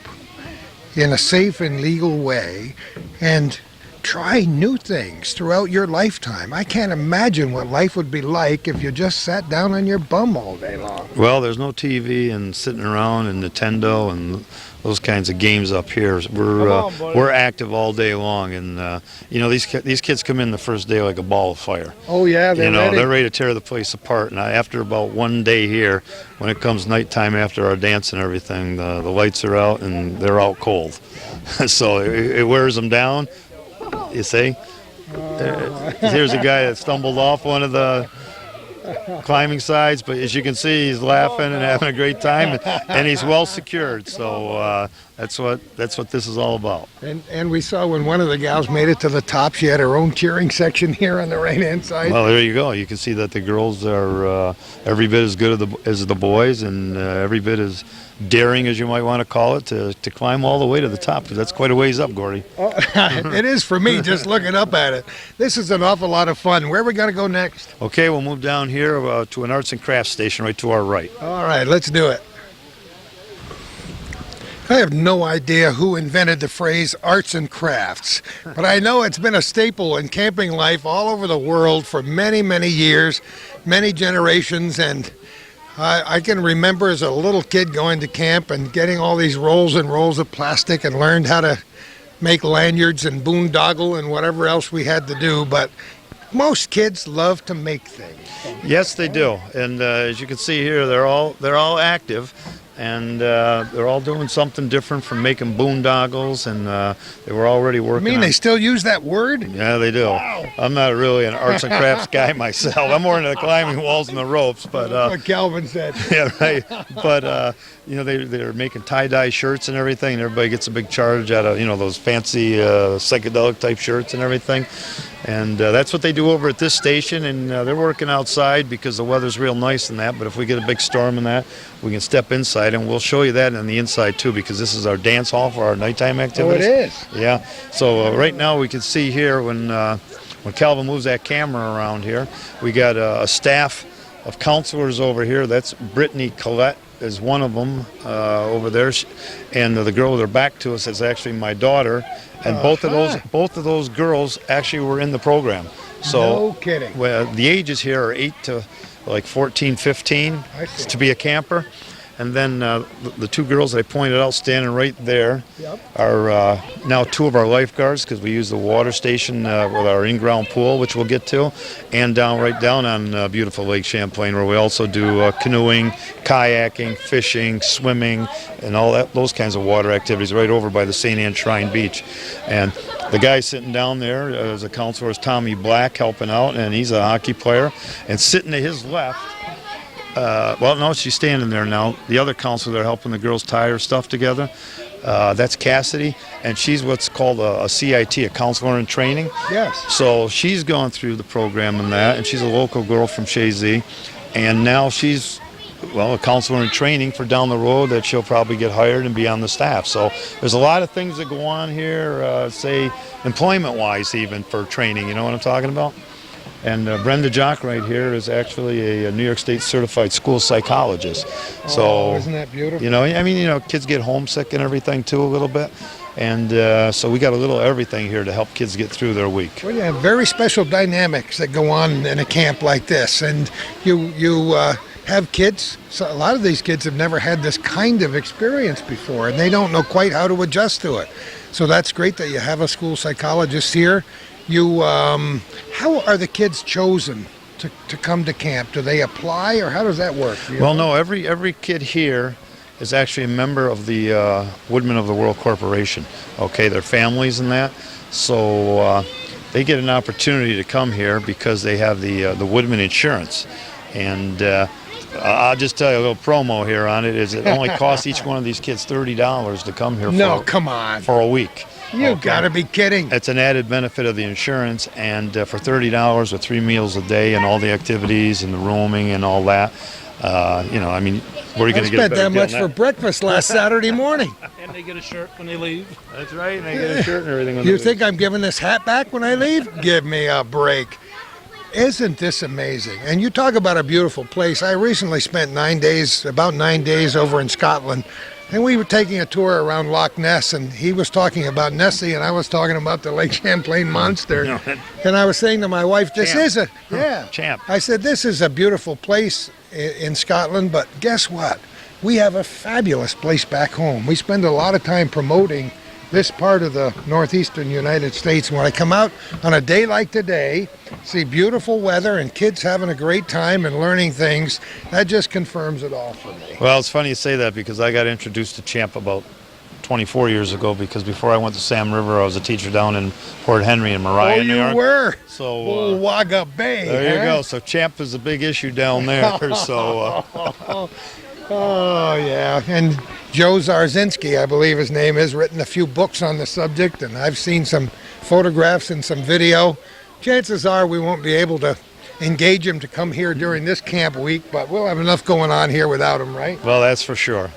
in a safe and legal way, and try new things throughout your lifetime. I can't imagine what life would be like if you just sat down on your bum all day long. Well, there's no TV and sitting around and Nintendo and those kinds of games up here. We're active all day long, and you know, these kids come in the first day like a ball of fire. Oh yeah, they're ready. They're ready to tear the place apart. And after about one day here, when it comes nighttime after our dance and everything, the lights are out and they're out cold. So it wears them down. You see, here's a guy that stumbled off one of the climbing sides, but as you can see, he's laughing and having a great time, and he's well secured. So that's what this is all about. And we saw when one of the gals made it to the top, she had her own cheering section here on the right-hand side. Well, there you go. You can see that the girls are every bit as good as the boys, and every bit as daring, as you might want to call it, to climb all the way to the top. That's quite a ways up, Gordy. Oh, it is for me, just looking up at it. This is an awful lot of fun. Where are we going to go next? Okay, we'll move down here to an arts and crafts station right to our right. All right, let's do it. I have no idea who invented the phrase arts and crafts, but I know it's been a staple in camping life all over the world for many, many years, many generations, and I can remember as a little kid going to camp and getting all these rolls and rolls of plastic and learned how to make lanyards and boondoggle and whatever else we had to do, but most kids love to make things. Yes, they do, and as you can see here, they're all active, and they're all doing something different, from making boondoggles, and they were already working. You mean they still use that word? Yeah, they do. Wow. I'm not really an arts and crafts guy myself. I'm more into the climbing walls and the ropes, but that's what Calvin said. Yeah, right. But you know, they're making tie-dye shirts and everything, and everybody gets a big charge out of, you know, those fancy psychedelic type shirts and everything. And that's what they do over at this station, and they're working outside because the weather's real nice and that, but if we get a big storm and that, we can step inside, and we'll show you that on the inside too, because this is our dance hall for our nighttime activities. Oh, it is? Yeah. So right now we can see here when Calvin moves that camera around here, we got a staff of counselors over here. That's Brittany Collette is one of them over there, and the girl with her back to us is actually my daughter, and both of those girls actually were in the program. So no kidding. Well, the ages here are 8 to like 14, 15 to be a camper. And then the two girls that I pointed out standing right there are now two of our lifeguards, because we use the water station with our in-ground pool, which we'll get to, and right down on beautiful Lake Champlain, where we also do canoeing, kayaking, fishing, swimming, and all those kinds of water activities right over by the St. Anne Shrine Beach. And the guy sitting down there as a counselor is Tommy Black, helping out, and he's a hockey player. And sitting to his left, well, no, she's standing there now. The other counselor, they're helping the girls tie her stuff together. That's Cassidy, and she's what's called a CIT, a counselor in training. Yes. So she's gone through the program and that, and she's a local girl from Shazy, and now she's, well, a counselor in training for down the road that she'll probably get hired and be on the staff. So there's a lot of things that go on here, say employment-wise even, for training, you know what I'm talking about? And Brenda Jock right here is actually a New York State certified school psychologist. So, isn't that beautiful? You know, I mean, you know, kids get homesick and everything too a little bit. And so we got a little everything here to help kids get through their week. Well, you have very special dynamics that go on in a camp like this. And you have kids, so a lot of these kids have never had this kind of experience before, and they don't know quite how to adjust to it. So that's great that you have a school psychologist here. How are the kids chosen to come to camp? Do they apply, or how does that work? Well, no, every kid here is actually a member of the Woodmen of the World Corporation. Okay, their families and that. So they get an opportunity to come here because they have the Woodmen insurance. And I'll just tell you a little promo here on it. Is it only costs each one of these kids $30 to come here No, come on. for a week. You Okay. gotta be kidding. It's an added benefit of the insurance, and for $30 with 3 meals a day and all the activities and the roaming and all that, you know, I mean, where are you I going to get a spent better that deal much than for breakfast last Saturday morning. And they get a shirt when they leave. That's right, and they get a shirt and everything. when You they think I'm giving this hat back when I leave? Give me a break. Isn't this amazing? And you talk about a beautiful place. I recently spent about 9 days over in Scotland, and we were taking a tour around Loch Ness, and he was talking about Nessie, and I was talking about the Lake Champlain monster. No. And I was saying to my wife, this Champ. is a, yeah. Champ. I said, this is a beautiful place in Scotland, but guess what? We have a fabulous place back home. We spend a lot of time promoting this part of the northeastern United States. And when I come out on a day like today, see beautiful weather and kids having a great time and learning things, that just confirms it all for me. Well, it's funny you say that because I got introduced to Champ about 24 years ago, because before I went to Sam River, I was a teacher down in Port Henry in Mariah, Oh, New you York. were? So Wagga Bay. there you huh? go. So Champ is a big issue down there. So Oh, yeah. And Joe Zarzinski, I believe his name is, written a few books on the subject, and I've seen some photographs and some video. Chances are we won't be able to engage him to come here during this camp week, but we'll have enough going on here without him, right? well, that's for sure.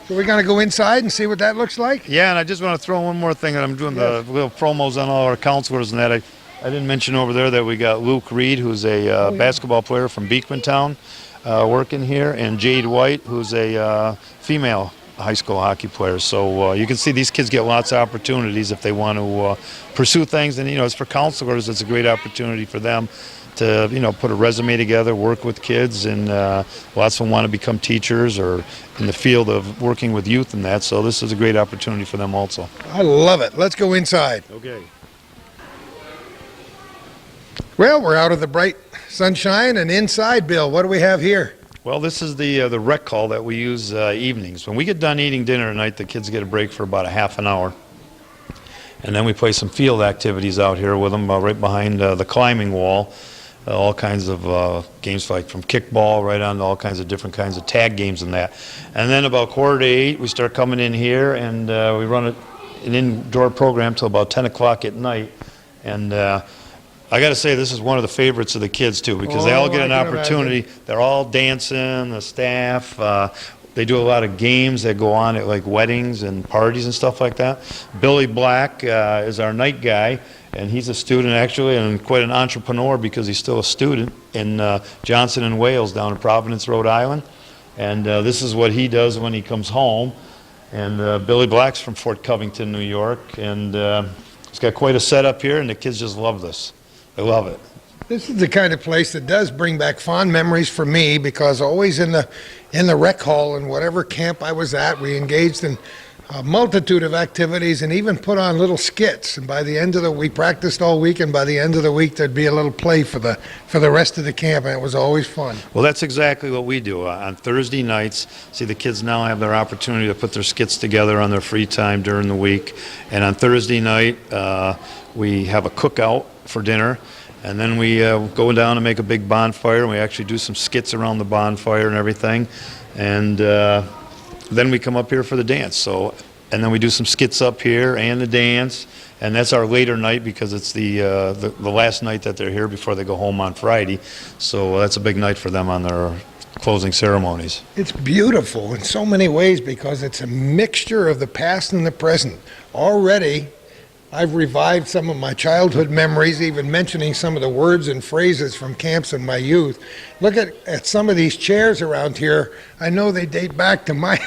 So we're going to go inside and see what that looks like? Yeah, and I just want to throw one more thing. That I'm doing the little promos on all our counselors and that. I didn't mention over there that we got Luke Reed, who's a basketball player from Beekmantown, working here, and Jade White, who's a female high school hockey player. So you can see these kids get lots of opportunities if they want to pursue things. And, you know, as for counselors, it's a great opportunity for them to, you know, put a resume together, work with kids, and lots of them want to become teachers or in the field of working with youth and that. So this is a great opportunity for them also. I love it. Let's go inside. Okay. Well, we're out of the bright sunshine and inside, Bill. What do we have here? Well, this is the rec hall that we use evenings. When we get done eating dinner at night, the kids get a break for about a half an hour. And then we play some field activities out here with them right behind the climbing wall. All kinds of games, like from kickball right on to all kinds of different kinds of tag games and that. And then about 7:45, we start coming in here, and we run an indoor program till about 10 o'clock at night. And I got to say, this is one of the favorites of the kids, too, because they all get an I can opportunity. They're all dancing, the staff. They do a lot of games that go on at, like, weddings and parties and stuff like that. Billy Black is our night guy, and he's a student, actually, and quite an entrepreneur because he's still a student in Johnson and Wales down in Providence, Rhode Island. And this is what he does when he comes home. And Billy Black's from Fort Covington, New York, and he's got quite a setup here, and the kids just love this. They love it. This is the kind of place that does bring back fond memories for me, because always in the rec hall and whatever camp I was at, we engaged in a multitude of activities and even put on little skits. And by the end of we practiced all week, and by the end of the week there'd be a little play for the rest of the camp, and it was always fun. Well, that's exactly what we do. On Thursday nights, see, the kids now have their opportunity to put their skits together on their free time during the week. And on Thursday night, we have a cookout for dinner. And then we go down and make a big bonfire, and we actually do some skits around the bonfire and everything. And then we come up here for the dance. So, and then we do some skits up here and the dance. And that's our later night, because it's the last night that they're here before they go home on Friday. So that's a big night for them on their closing ceremonies. It's beautiful in so many ways because it's a mixture of the past and the present. Already, I've revived some of my childhood memories, even mentioning some of the words and phrases from camps in my youth. Look at some of these chairs around here. I know they date back to my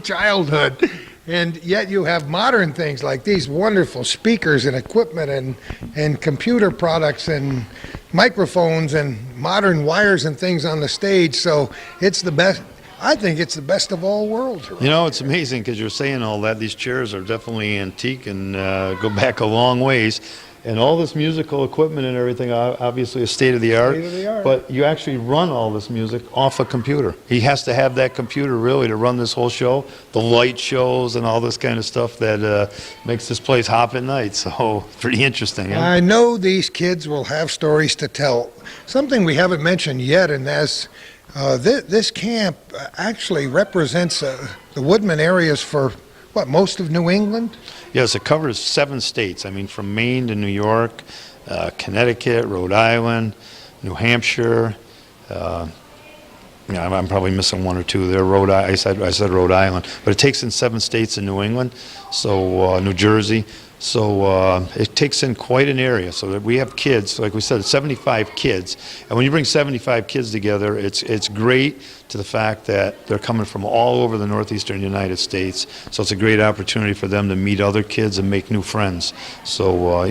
childhood. And yet you have modern things like these wonderful speakers and equipment and computer products and microphones and modern wires and things on the stage. So it's the best. I think it's the best of all worlds. You know, it's amazing because you're saying all that. These chairs are definitely antique and go back a long ways. And all this musical equipment and everything, obviously is state of the art. State of the art. But you actually run all this music off a computer. He has to have that computer really to run this whole show, the light shows and all this kind of stuff that makes this place hop at night. So pretty interesting. I know these kids will have stories to tell. Something we haven't mentioned yet, and that's this camp actually represents the Woodmen areas for, what, most of New England? Yes, it covers 7 states. I mean, from Maine to New York, Connecticut, Rhode Island, New Hampshire. I'm probably missing 1 or 2 there. I said Rhode Island, but it takes in 7 states in New England, so New Jersey. So it takes in quite an area. So that we have kids, like we said, 75 kids, and when you bring 75 kids together, it's great to the fact that they're coming from all over the northeastern United States. So it's a great opportunity for them to meet other kids and make new friends. So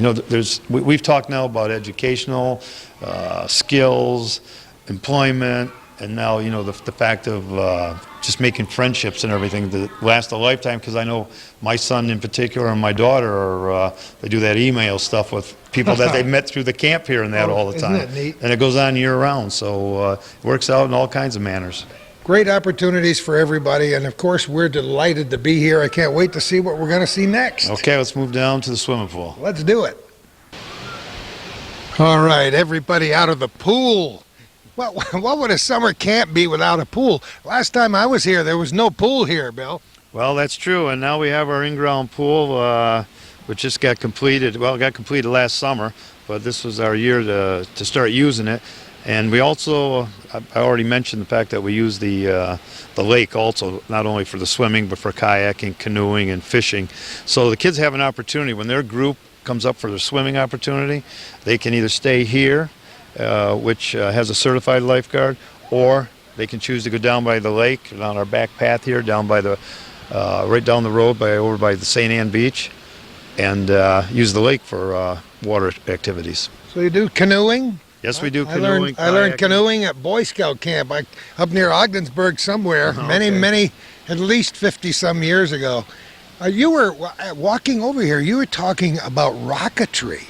we've talked now about educational skills, employment. And now, the fact of just making friendships and everything that last a lifetime, because I know my son in particular and my daughter, they do that email stuff with people that they've met through the camp here and that all the time. Isn't it neat? And it goes on year-round, so it works out in all kinds of manners. Great opportunities for everybody, and of course, we're delighted to be here. I can't wait to see what we're going to see next. Okay, let's move down to the swimming pool. Let's do it. All right, everybody out of the pool. Well, what would a summer camp be without a pool? Last time I was here, there was no pool here, Bill. Well, that's true, and now we have our in-ground pool, which just got completed. Well, it got completed last summer, but this was our year to start using it. And we also, I already mentioned the fact that we use the lake also, not only for the swimming, but for kayaking, canoeing, and fishing. So the kids have an opportunity. When their group comes up for their swimming opportunity, they can either stay here, which has a certified lifeguard, or they can choose to go down by the lake, on our back path here, down by the right down the road over by the St. Anne Beach, and use the lake for water activities. So you do canoeing? Yes, we do canoeing. I learned kayaking. canoeing at Boy Scout camp up near Ogdensburg somewhere, many, at least 50-some years ago. You were walking over here, you were talking about rocketry.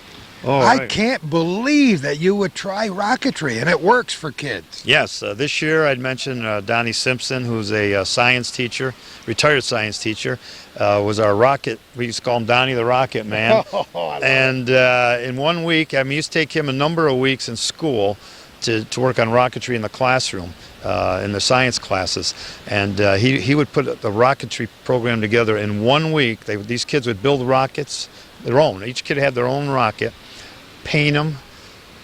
Oh, I right. can't believe that you would try rocketry, and it works for kids. Yes, this year I'd mentioned Donnie Simpson, who's a science teacher, retired science teacher, was our rocket. We used to call him Donnie the Rocket Man. And in 1 week, I used to take him a number of weeks in school to work on rocketry in the classroom, in the science classes. And he would put the rocketry program together in 1 week. These kids would build rockets, their own. Each kid had their own rocket, paint them,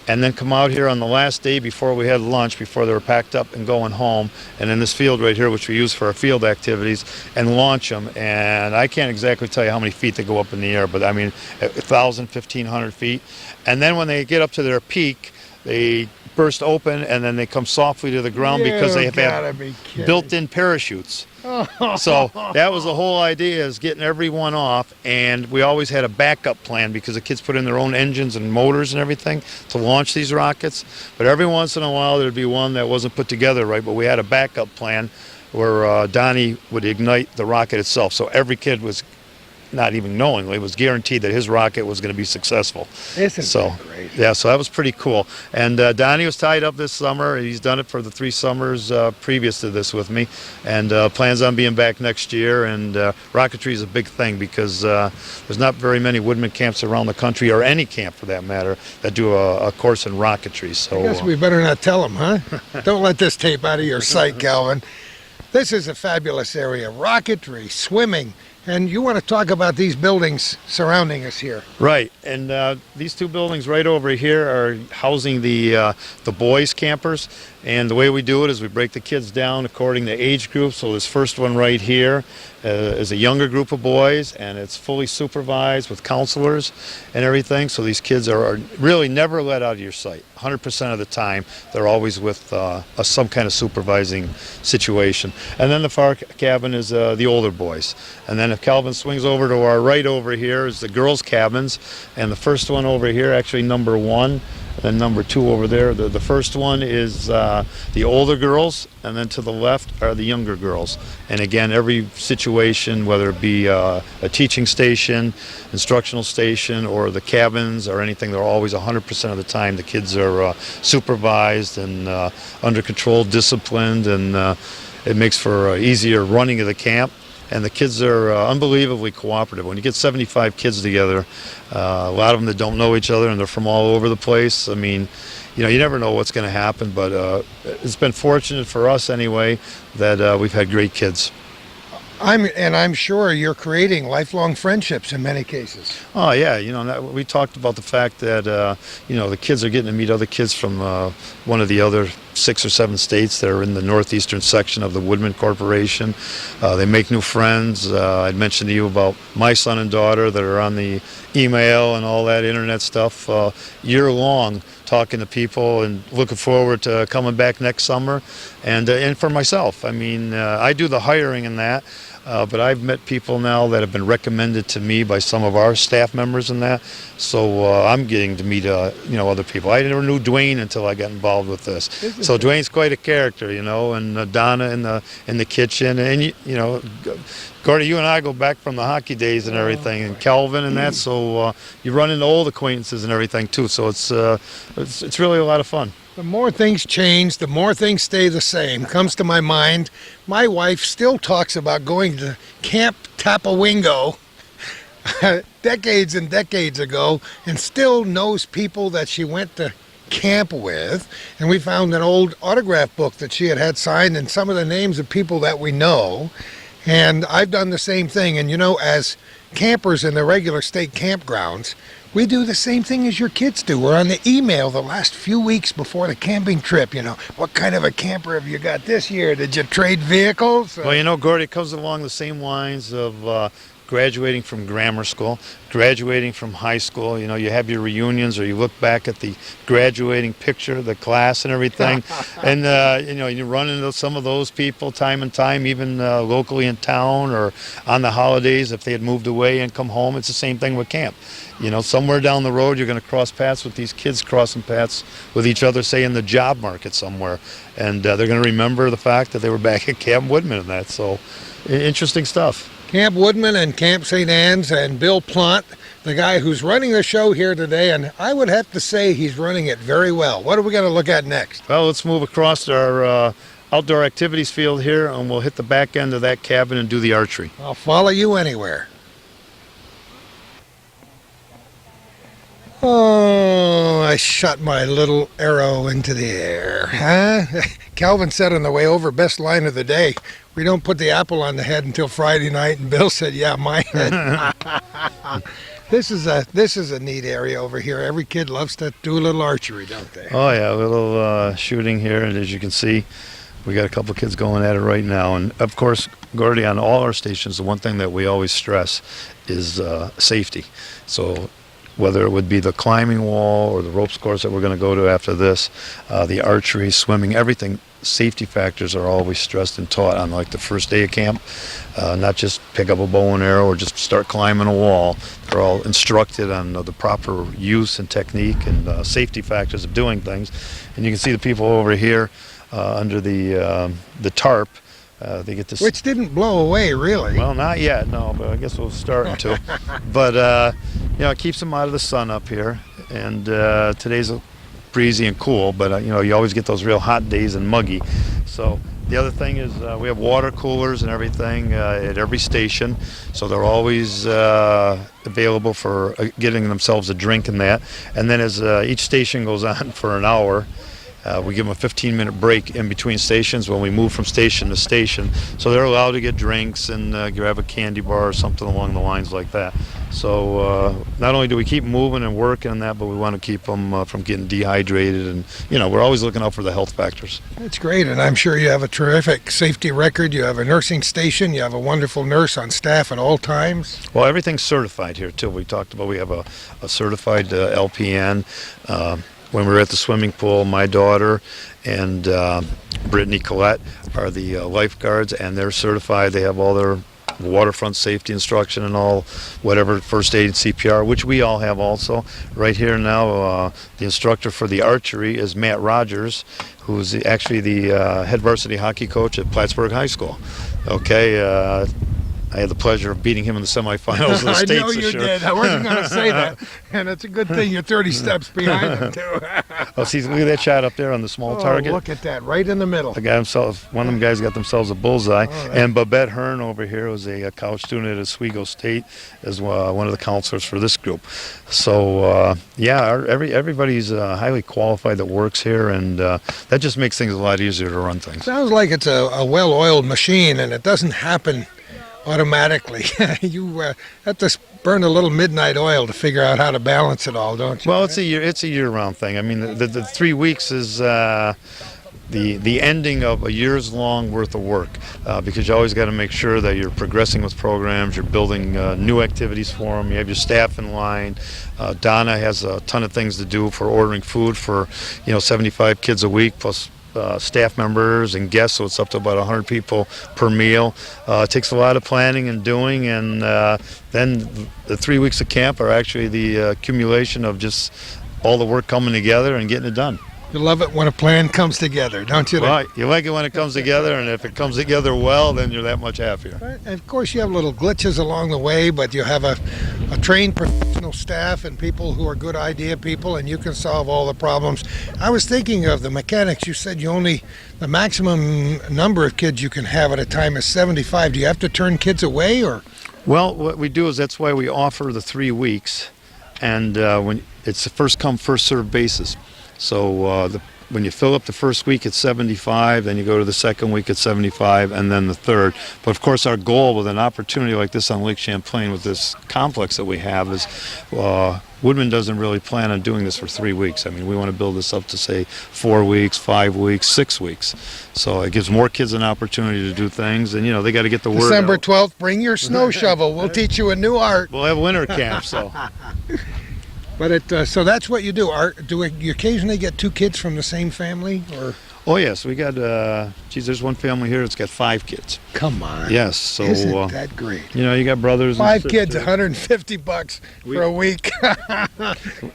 and then come out here on the last day before we had lunch, before they were packed up and going home, and in this field right here, which we use for our field activities, and launch them. And I can't exactly tell you how many feet they go up in the air, but I mean 1,000, 1,500 feet. And then when they get up to their peak, they burst open, and then they come softly to the ground because they have built-in parachutes. So that was the whole idea, is getting everyone off, and we always had a backup plan because the kids put in their own engines and motors and everything to launch these rockets. But every once in a while there'd be one that wasn't put together right, but we had a backup plan where Donnie would ignite the rocket itself. So every kid was, not even knowingly, was guaranteed that his rocket was going to be successful. Isn't that great? Yeah, so that was pretty cool. And Donnie was tied up this summer. He's done it for the 3 summers previous to this with me, and plans on being back next year. And rocketry is a big thing because there's not very many Woodmen camps around the country, or any camp for that matter, that do a course in rocketry. So I guess we better not tell them, huh? Don't let this tape out of your sight, Calvin. This is a fabulous area. Rocketry, swimming. And you want to talk about these buildings surrounding us here. Right, and these 2 buildings right over here are housing the boys campers. And the way we do it is we break the kids down according to age groups. So this first one right here is a younger group of boys, and it's fully supervised with counselors and everything. So these kids are really never let out of your sight. 100% of the time, they're always with some kind of supervising situation. And then the far cabin is the older boys. And then if Calvin swings over to our right over here is the girls' cabins. And the first one over here, actually number 1, and number 2 over there. The first one is the older girls, and then to the left are the younger girls. And again, every situation, whether it be a teaching station, instructional station, or the cabins or anything, they're always 100% of the time the kids are supervised and under control, disciplined, and it makes for easier running of the camp. And the kids are unbelievably cooperative. When you get 75 kids together, a lot of them that don't know each other and they're from all over the place. I mean, you know, you never know what's going to happen, but it's been fortunate for us anyway that we've had great kids. I'm sure you're creating lifelong friendships in many cases. Oh yeah, you know, we talked about the fact that you know, the kids are getting to meet other kids from one of the other 6 or 7 states that are in the northeastern section of the Woodmen Corporation. They make new friends. I'd mentioned to you about my son and daughter that are on the email and all that internet stuff year long, talking to people and looking forward to coming back next summer. And for myself, I mean, I do the hiring in that. But I've met people now that have been recommended to me by some of our staff members in that. So I'm getting to meet, you know, other people. I never knew Dwayne until I got involved with this. So Dwayne's quite a character, you know, and Donna in the kitchen, and you know, Gordy, you and I go back from the hockey days and everything, and Calvin and that. So you run into old acquaintances and everything too. So it's really a lot of fun. The more things change, the more things stay the same. Comes to my mind, my wife still talks about going to Camp Tapawingo decades and decades ago, and still knows people that she went to camp with. And we found an old autograph book that she had signed and some of the names of people that we know. And I've done the same thing. And you know, as campers in the regular state campgrounds, we do the same thing as your kids do. We're on the email the last few weeks before the camping trip. You know, what kind of a camper have you got this year? Did you trade vehicles? Well, you know, Gordy, it comes along the same lines of graduating from grammar school, graduating from high school. You know, you have your reunions, or you look back at the graduating picture, the class and everything. And, you know, you run into some of those people time and time, even locally in town or on the holidays if they had moved away and come home. It's the same thing with camp. You know, somewhere down the road, you're going to cross paths with these kids crossing paths with each other, say, in the job market somewhere. And they're going to remember the fact that they were back at Camp Woodmen and that. So, interesting stuff. Camp Woodmen and Camp St. Anne's, and Bill Plant, the guy who's running the show here today, and I would have to say he's running it very well. What are we going to look at next? Well, let's move across our outdoor activities field here, and we'll hit the back end of that cabin and do the archery. I'll follow you anywhere. Oh, I shot my little arrow into the air. Huh? Calvin said on the way over, best line of the day, we don't put the apple on the head until Friday night, and Bill said, yeah, my head. This is a neat area over here. Every kid loves to do a little archery, don't they? Oh yeah, a little shooting here, and as you can see, we got a couple of kids going at it right now. And of course, Gordy, on all our stations, the one thing that we always stress is safety. So whether it would be the climbing wall or the ropes course that we're going to go to after this, the archery, swimming, everything, safety factors are always stressed and taught on like the first day of camp. Not just pick up a bow and arrow or just start climbing a wall. They're all instructed on the proper use and technique and safety factors of doing things. And you can see the people over here under the tarp. They get this, which didn't blow away, really. Well, not yet, no, but I guess we're starting to. But you know, it keeps them out of the sun up here. And today's breezy and cool, but you know, you always get those real hot days and muggy. So the other thing is we have water coolers and everything at every station, so they're always available for getting themselves a drink in that. And then as each station goes on for an hour, we give them a 15-minute break in between stations when we move from station to station. So they're allowed to get drinks and grab a candy bar or something along the lines like that. So not only do we keep moving and working on that, but we want to keep them from getting dehydrated. And, you know, we're always looking out for the health factors. That's great, and I'm sure you have a terrific safety record. You have a nursing station. You have a wonderful nurse on staff at all times. Well, everything's certified here, too. We talked about we have a certified LPN. When we were at the swimming pool, my daughter and Brittany Collette are the lifeguards, and they're certified. They have all their waterfront safety instruction and all, whatever, first aid and CPR, which we all have also. Right here now, the instructor for the archery is Matt Rogers, who's actually the head varsity hockey coach at Plattsburgh High School. Okay, I had the pleasure of beating him in the semifinals of the I states know this you year. did. I wasn't going to say that, and it's a good thing you're 30 steps behind him too. Oh, see, look at that shot up there on the small target. Look at that, right in the middle. The guy himself, one of them guys got themselves a bullseye. And Babette Hearn over here was a college student at Oswego State, as one of the counselors for this group. So yeah, everybody's highly qualified that works here, and that just makes things a lot easier to run things. Sounds like it's a well-oiled machine, and it doesn't happen automatically. You have to burn a little midnight oil to figure out how to balance it all, don't you? Well, it's a year-round thing. I mean, the 3 weeks is the ending of a year's long worth of work, because you always got to make sure that you're progressing with programs, you're building new activities for them, you have your staff in line. Donna has a ton of things to do for ordering food for 75 kids a week plus staff members and guests, so it's up to about 100 people per meal. It takes a lot of planning and doing, and then the 3 weeks of camp are actually the accumulation of just all the work coming together and getting it done. You love it when a plan comes together, don't you? Well, you like it when it comes together, and if it comes together well, then you're that much happier. Right. And of course, you have little glitches along the way, but you have a trained professional staff and people who are good idea people, and you can solve all the problems. I was thinking of the mechanics. You said the maximum number of kids you can have at a time is 75. Do you have to turn kids away, or? Well, what we do is that's why we offer the 3 weeks, and when it's a first come, first served basis. So when you fill up the first week at 75, then you go to the second week at 75, and then the third. But of course, our goal with an opportunity like this on Lake Champlain with this complex that we have is Woodmen doesn't really plan on doing this for 3 weeks. I mean, we want to build this up to, say, 4 weeks, 5 weeks, 6 weeks. So it gives more kids an opportunity to do things, and, they got to get the word December out. 12th, bring your snow shovel. We'll teach you a new art. We'll have winter camp, so. But so that's what you do. Do you occasionally get 2 kids from the same family, or? Oh yes, we got. There's one family here that's got 5 kids. Come on. Yes, so Isn't that great? you got brothers. 5 and kids, sisters. $150 for a week.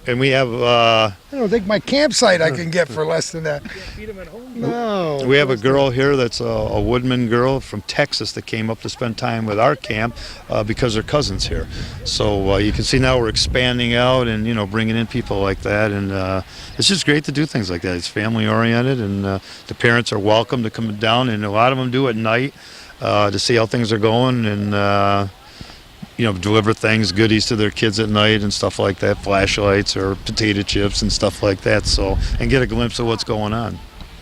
And we have. I don't think my campsite I can get for less than that. Feed them at home. No. We have a girl here that's a Woodman girl from Texas that came up to spend time with our camp because her cousin's here. So you can see now we're expanding out and bringing in people like that, and it's just great to do things like that. It's family oriented, and the parents are welcome to come down, and a lot of them do at night to see how things are going, and deliver things, goodies to their kids at night and stuff like that, flashlights or potato chips and stuff like that. So, and get a glimpse of what's going on.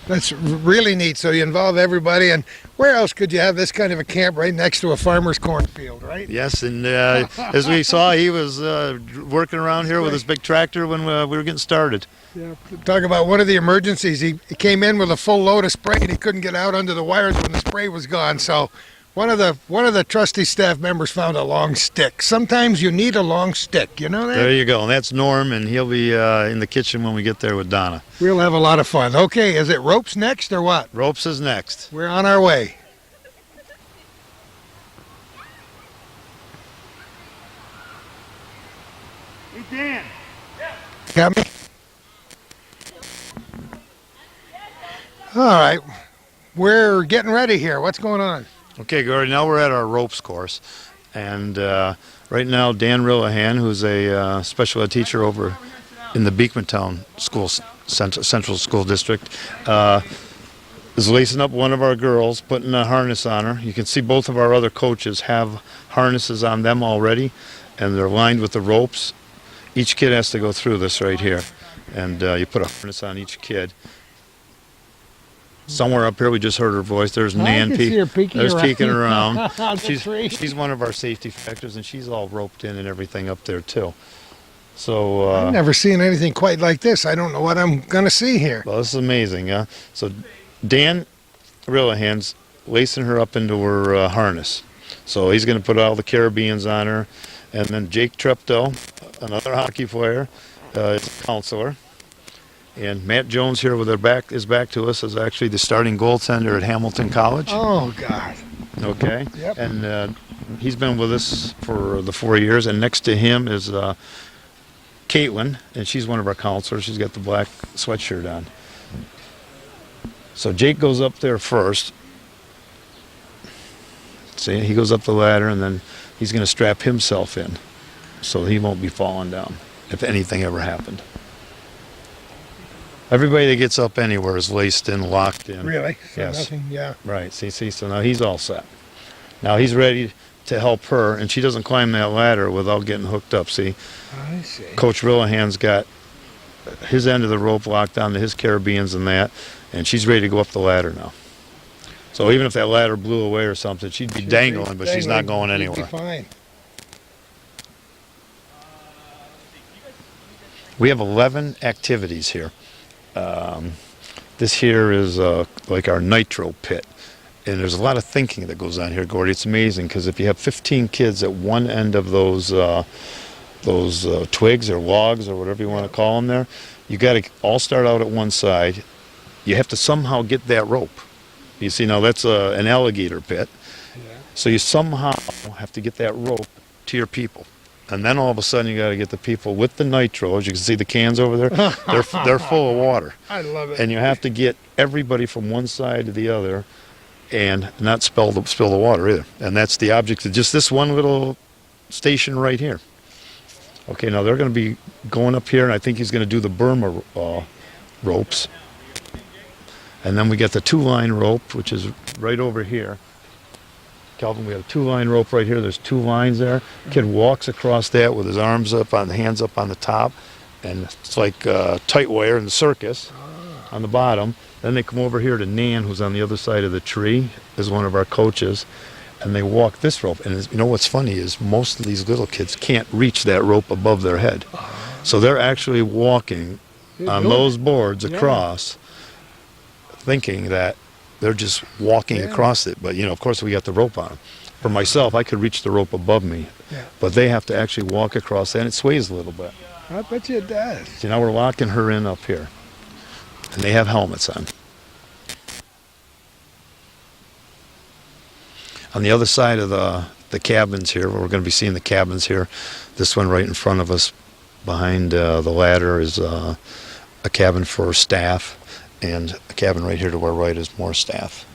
That's really neat. So you involve everybody, and where else could you have this kind of a camp right next to a farmer's cornfield, right? Yes, and as we saw, he was working around here with his big tractor when we were getting started. Yeah. Talk about one of the emergencies. He came in with a full load of spray, and he couldn't get out under the wires when the spray was gone. So one of the trusty staff members found a long stick. Sometimes you need a long stick, you know that? There you go, and that's Norm, and he'll be in the kitchen when we get there with Donna. We'll have a lot of fun. Okay, is it ropes next or what? Ropes is next. We're on our way. Hey, Dan. Got me? All right. We're getting ready here. What's going on? Okay, Gordy, now we're at our ropes course, and right now Dan Rillahan, who's a special ed teacher over in the Beekmantown Central School District, is lacing up one of our girls, putting a harness on her. You can see both of our other coaches have harnesses on them already, and they're lined with the ropes. Each kid has to go through this right here, and you put a harness on each kid. Somewhere up here, we just heard her voice. There's Nan peeking around. She's one of our safety factors, and she's all roped in and everything up there too. So I've never seen anything quite like this. I don't know what I'm going to see here. well, this is amazing, huh? So Dan Rillahan's lacing her up into her harness. So he's going to put all the carabines on her, and then Jake Treptow, another hockey player, is a counselor. And Matt Jones here with his back to us is actually the starting goaltender at Hamilton College. Oh, God. Okay. Yep. And he's been with us for the 4 years, and next to him is Caitlin, and she's one of our counselors. She's got the black sweatshirt on. So Jake goes up there first. See, he goes up the ladder, and then he's going to strap himself in so he won't be falling down if anything ever happened. Everybody that gets up anywhere is laced in, locked in. Really? So Yes. nothing, yeah. Right, see, so now he's all set. Now he's ready to help her, and she doesn't climb that ladder without getting hooked up, see? I see. Coach Rillahan's got his end of the rope locked onto his Caribbeans and that, and she's ready to go up the ladder now. So even if that ladder blew away or something, she'd be dangling, but she's not going She'd be anywhere. fine. We have 11 activities here. This here is like our nitro pit. And there's a lot of thinking that goes on here, Gordy. It's amazing because if you have 15 kids at one end of those twigs or logs or whatever you want to call them there, you got to all start out at one side. You have to somehow get that rope. You see, now that's an alligator pit. Yeah. So you somehow have to get that rope to your people. And then all of a sudden you got to get the people with the nitro. As you can see the cans over there, they're full of water. I love it. And you have to get everybody from one side to the other and not spill the water either. And that's the object of just this one little station right here. Okay, now they're going to be going up here, and I think he's going to do the Burma ropes. And then we get the 2-line rope, which is right over here. Calvin, we have a 2-line rope right here. There's 2 lines there. Kid walks across that with his arms up, on the hands up on the top, and it's like tight wire in the circus on the bottom. Then they come over here to Nan, who's on the other side of the tree, is one of our coaches, and they walk this rope. And you know what's funny is most of these little kids can't reach that rope above their head, so they're actually walking on those boards across, thinking that they're just walking across it. But, you know, of course, we got the rope on them. For myself, I could reach the rope above me, but they have to actually walk across that, and it sways a little bit. I bet you it does. See, now we're locking her in up here, and they have helmets on. On the other side of the cabins here, we're going to be seeing the cabins here. This one right in front of us behind the ladder is a cabin for staff, and a cabin right here to our right is more staff.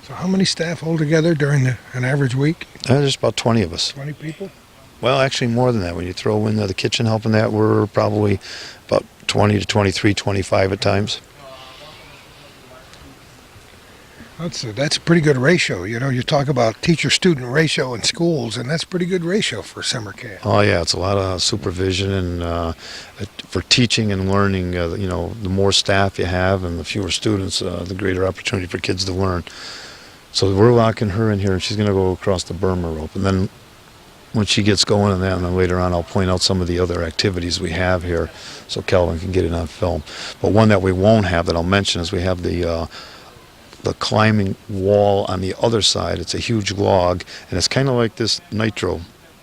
So how many staff altogether during an average week? There's about 20 of us. 20 people? Well, actually more than that. When you throw in the kitchen helping that, we're probably about 20 to 23, 25 at times. That's a pretty good ratio. You know, you talk about teacher-student ratio in schools, and that's a pretty good ratio for summer camp. Oh yeah, it's a lot of supervision, and for teaching and learning, you know, the more staff you have and the fewer students, the greater opportunity for kids to learn. So we're locking her in here, and she's going to go across the Burma rope, and then when she gets going on that, and then later on I'll point out some of the other activities we have here so Kelvin can get it on film. But one that we won't have that I'll mention is we have the climbing wall on the other side. It's a huge log, and it's kind of like this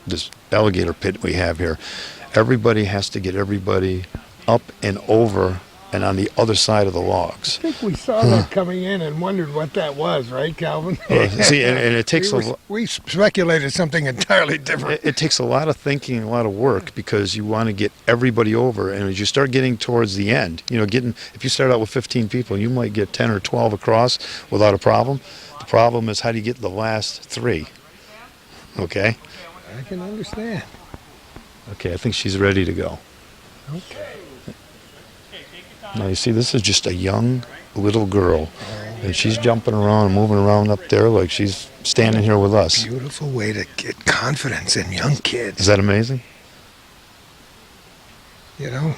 this alligator pit we have here. Everybody has to get everybody up and over and on the other side of the logs. I think we saw that coming in and wondered what that was, right, Calvin? See, and it takes we speculated something entirely different. it takes a lot of thinking and a lot of work because you want to get everybody over, and as you start getting towards the end, you know, if you start out with 15 people, you might get 10 or 12 across without a problem. The problem is how do you get the last 3? Okay? I can understand. Okay, I think she's ready to go. Okay. Now you see, this is just a young little girl, and she's jumping around and moving around up there like she's standing here with us. Beautiful way to get confidence in young kids. Is that amazing? You know,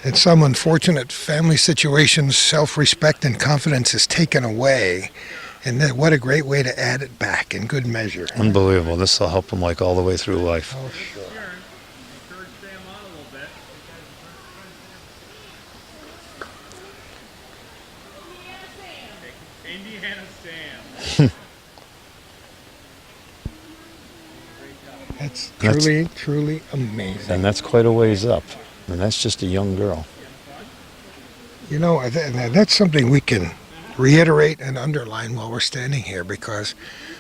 in some unfortunate family situations, self-respect and confidence is taken away. And then what a great way to add it back in good measure. Unbelievable. This will help them like all the way through life. Oh, sure. That's truly amazing. And that's quite a ways up. And that's just a young girl. You know, that's something we can reiterate and underline while we're standing here, because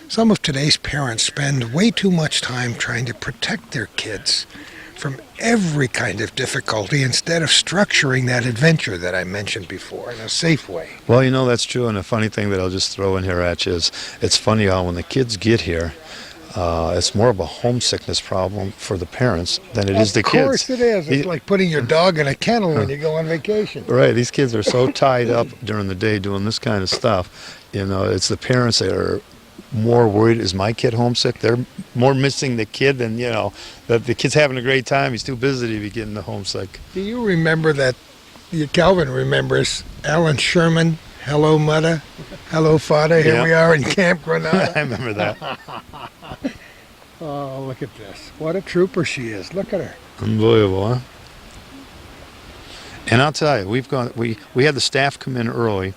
some of today's parents spend way too much time trying to protect their kids from every kind of difficulty instead of structuring that adventure that I mentioned before in a safe way. Well, you know, that's true. And a funny thing that I'll just throw in here at you is it's funny how when the kids get here, it's more of a homesickness problem for the parents than it is the kids. Of course it is. It's like putting your dog in a kennel when you go on vacation. Right. These kids are so tied up during the day doing this kind of stuff. You know, it's the parents that are more worried, is my kid homesick? They're more missing the kid than, you know, that the kid's having a great time. He's too busy to be getting the homesick. Do you remember that, Calvin remembers Alan Sherman, Hello Mudda, Hello Fada, here we are in Camp Granada. I remember that. Oh, look at this. What a trooper she is. Look at her. Unbelievable, huh? And I'll tell you, we had the staff come in early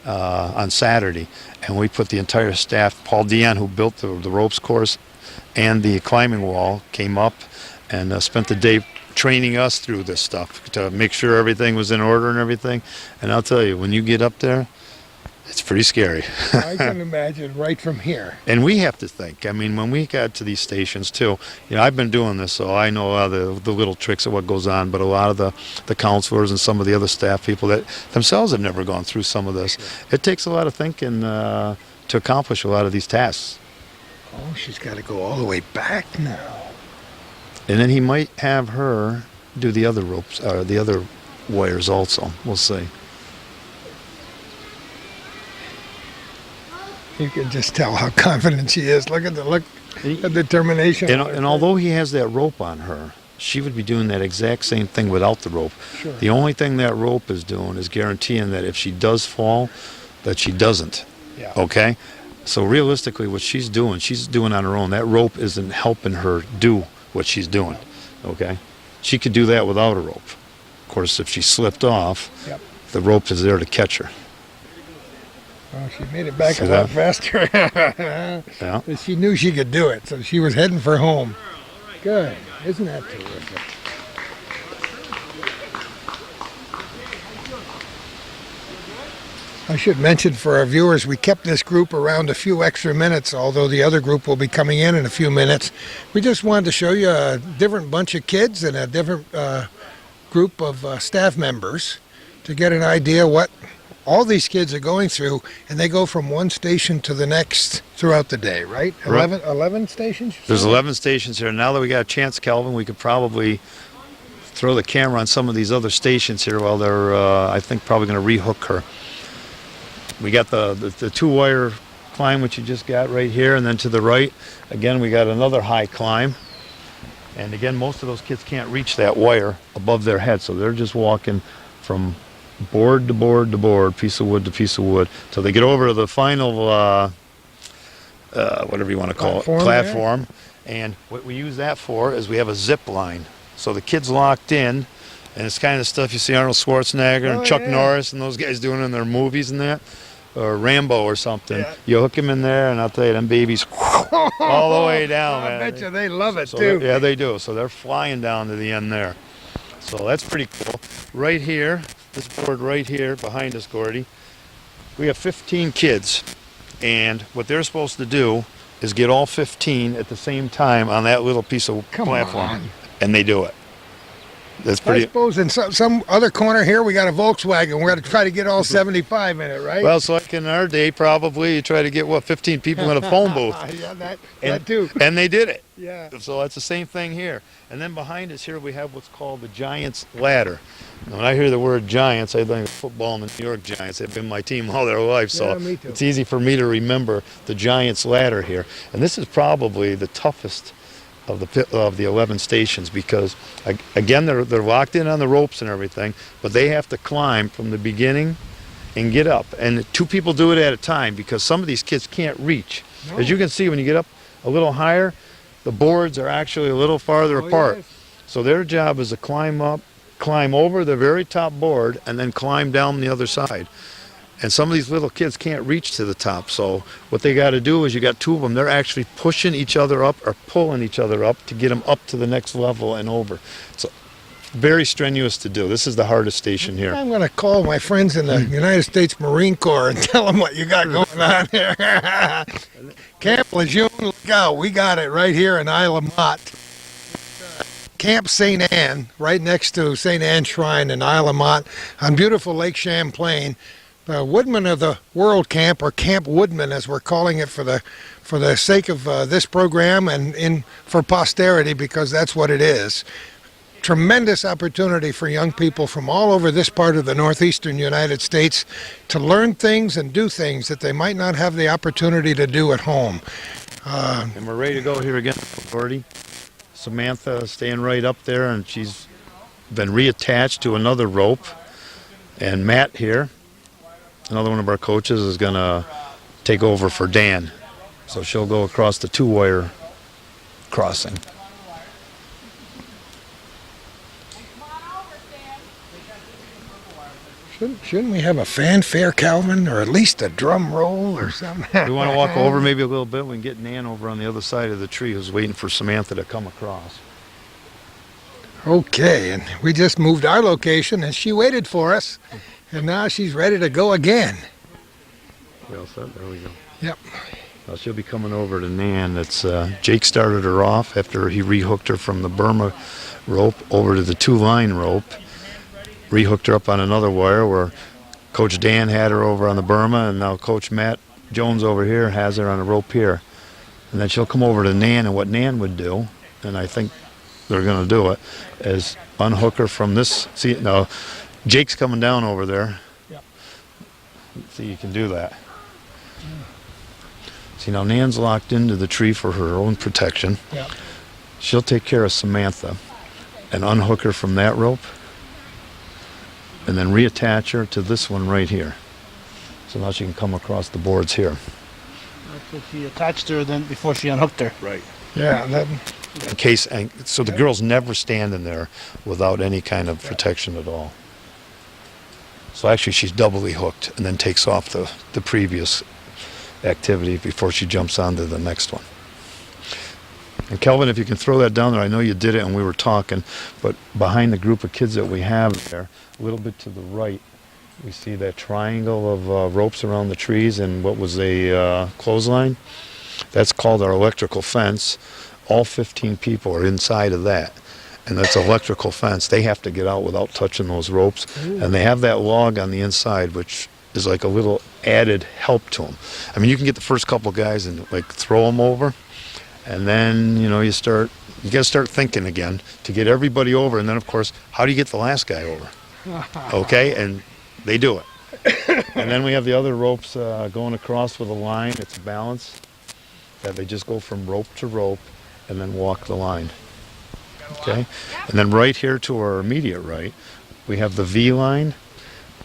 on Saturday, and we put the entire staff. Paul Dion, who built the ropes course and the climbing wall, came up and spent the day training us through this stuff to make sure everything was in order and everything. And I'll tell you, when you get up there, it's pretty scary. I can imagine right from here. And we have to think. I mean, when we got to these stations too, you know, I've been doing this, so I know the little tricks of what goes on, but a lot of the counselors and some of the other staff people that themselves have never gone through some of this, it takes a lot of thinking to accomplish a lot of these tasks. Oh, she's got to go all the way back now. And then he might have her do the other ropes, or the other wires also. We'll see. You can just tell how confident she is. Look at the determination. And although he has that rope on her, she would be doing that exact same thing without the rope. Sure. The only thing that rope is doing is guaranteeing that if she does fall, that she doesn't. Yeah. Okay? So realistically, what she's doing on her own. That rope isn't helping her do what she's doing. Okay? She could do that without a rope. Of course, if she slipped off, the rope is there to catch her. Well, she made it back a lot faster. Yeah. But she knew she could do it, so she was heading for home. Good. Isn't that terrific? I should mention for our viewers, we kept this group around a few extra minutes, although the other group will be coming in a few minutes. We just wanted to show you a different bunch of kids and a different group of staff members to get an idea what all these kids are going through, and they go from one station to the next throughout the day, right? 11 stations? There's 11 stations here. Now that we got a chance, Calvin, we could probably throw the camera on some of these other stations here while they're, I think, probably going to rehook her. We got the two-wire climb, which you just got right here, and then to the right, again, we got another high climb. And again, most of those kids can't reach that wire above their head, so they're just walking from board to board to board, piece of wood to piece of wood, till they get over to the final, whatever you want to call it, platform. And what we use that for is we have a zip line. So the kid's locked in, and it's kind of stuff you see Arnold Schwarzenegger and Chuck Norris and those guys doing in their movies and that, or Rambo or something. Yeah. You hook him in there, and I'll tell you, them babies all the way down, man. I bet you they love it, too. Yeah, they do. So they're flying down to the end there. So that's pretty cool. Right here, this board right here behind us, Gordy, we have 15 kids, and what they're supposed to do is get all 15 at the same time on that little piece of platform, and they do it. That's pretty. I suppose in some other corner here we got a Volkswagen. We're going to try to get all 75 in it, right? Well, so like in our day, probably you try to get 15 people in a phone booth. Yeah, that too. And they did it. Yeah. So that's the same thing here. And then behind us here we have what's called the Giants Ladder. Now, when I hear the word Giants, I think of football and the New York Giants. They've been my team all their life, so me too. It's easy for me to remember the Giants Ladder here. And this is probably the toughest of the 11 stations, because again they're locked in on the ropes and everything, but they have to climb from the beginning and get up, and two people do it at a time, because some of these kids can't reach. As you can see, when you get up a little higher, the boards are actually a little farther apart. Yes. So their job is to climb over the very top board and then climb down the other side. And some of these little kids can't reach to the top, so what they got to do is, you got two of them, they're actually pushing each other up or pulling each other up to get them up to the next level and over. So very strenuous to do. This is the hardest station here. I'm going to call my friends in the United States Marine Corps and tell them what you got going on here. Camp Lejeune, look out. We got it right here in Isle LaMotte. Camp St. Anne, right next to St. Anne Shrine in Isle LaMotte on beautiful Lake Champlain. The Woodmen of the World Camp, or Camp Woodmen as we're calling it for the sake of this program and for posterity, because that's what it is. Tremendous opportunity for young people from all over this part of the northeastern United States to learn things and do things that they might not have the opportunity to do at home. And we're ready to go here again, Gordy. Samantha staying right up there, and she's been reattached to another rope. And Matt here, another one of our coaches, is going to take over for Dan. So she'll go across the 2-wire crossing. Shouldn't we have a fanfare, Calvin, or at least a drum roll or something? We want to walk over maybe a little bit. We can get Nan over on the other side of the tree who's waiting for Samantha to come across. Okay, and we just moved our location, and she waited for us, and now she's ready to go again. Well said. There we go. Yep. Well, she'll be coming over to Nan. That's Jake started her off after he rehooked her from the Burma rope over to the 2-line rope. Rehooked her up on another wire where Coach Dan had her over on the Burma, and now Coach Matt Jones over here has her on a rope here. And then she'll come over to Nan, and what Nan would do, and I think they're going to do it, is unhook her from this. See, now Jake's coming down over there. Yep. See, you can do that. See, now Nan's locked into the tree for her own protection. Yep. She'll take care of Samantha and unhook her from that rope, and then reattach her to this one right here. So now she can come across the boards here. So she attached her then before she unhooked her. Right. Yeah, that, In case, so the girl's never standing there without any kind of protection at all. So actually she's doubly hooked and then takes off the previous activity before she jumps onto the next one. And Kelvin, if you can throw that down there, I know you did it and we were talking, but behind the group of kids that we have there, a little bit to the right, we see that triangle of ropes around the trees and what was a clothesline. That's called our electrical fence. All 15 people are inside of that. And that's electrical fence. They have to get out without touching those ropes. Ooh. And they have that log on the inside, which is like a little added help to them. I mean, you can get the first couple guys and like throw them over. And then, you know, you got to start thinking again to get everybody over. And then, of course, how do you get the last guy over? Okay, and they do it. And then we have the other ropes going across with a line. It's a balance that they just go from rope to rope and then walk the line. Okay, and then right here to our immediate right, we have the V line.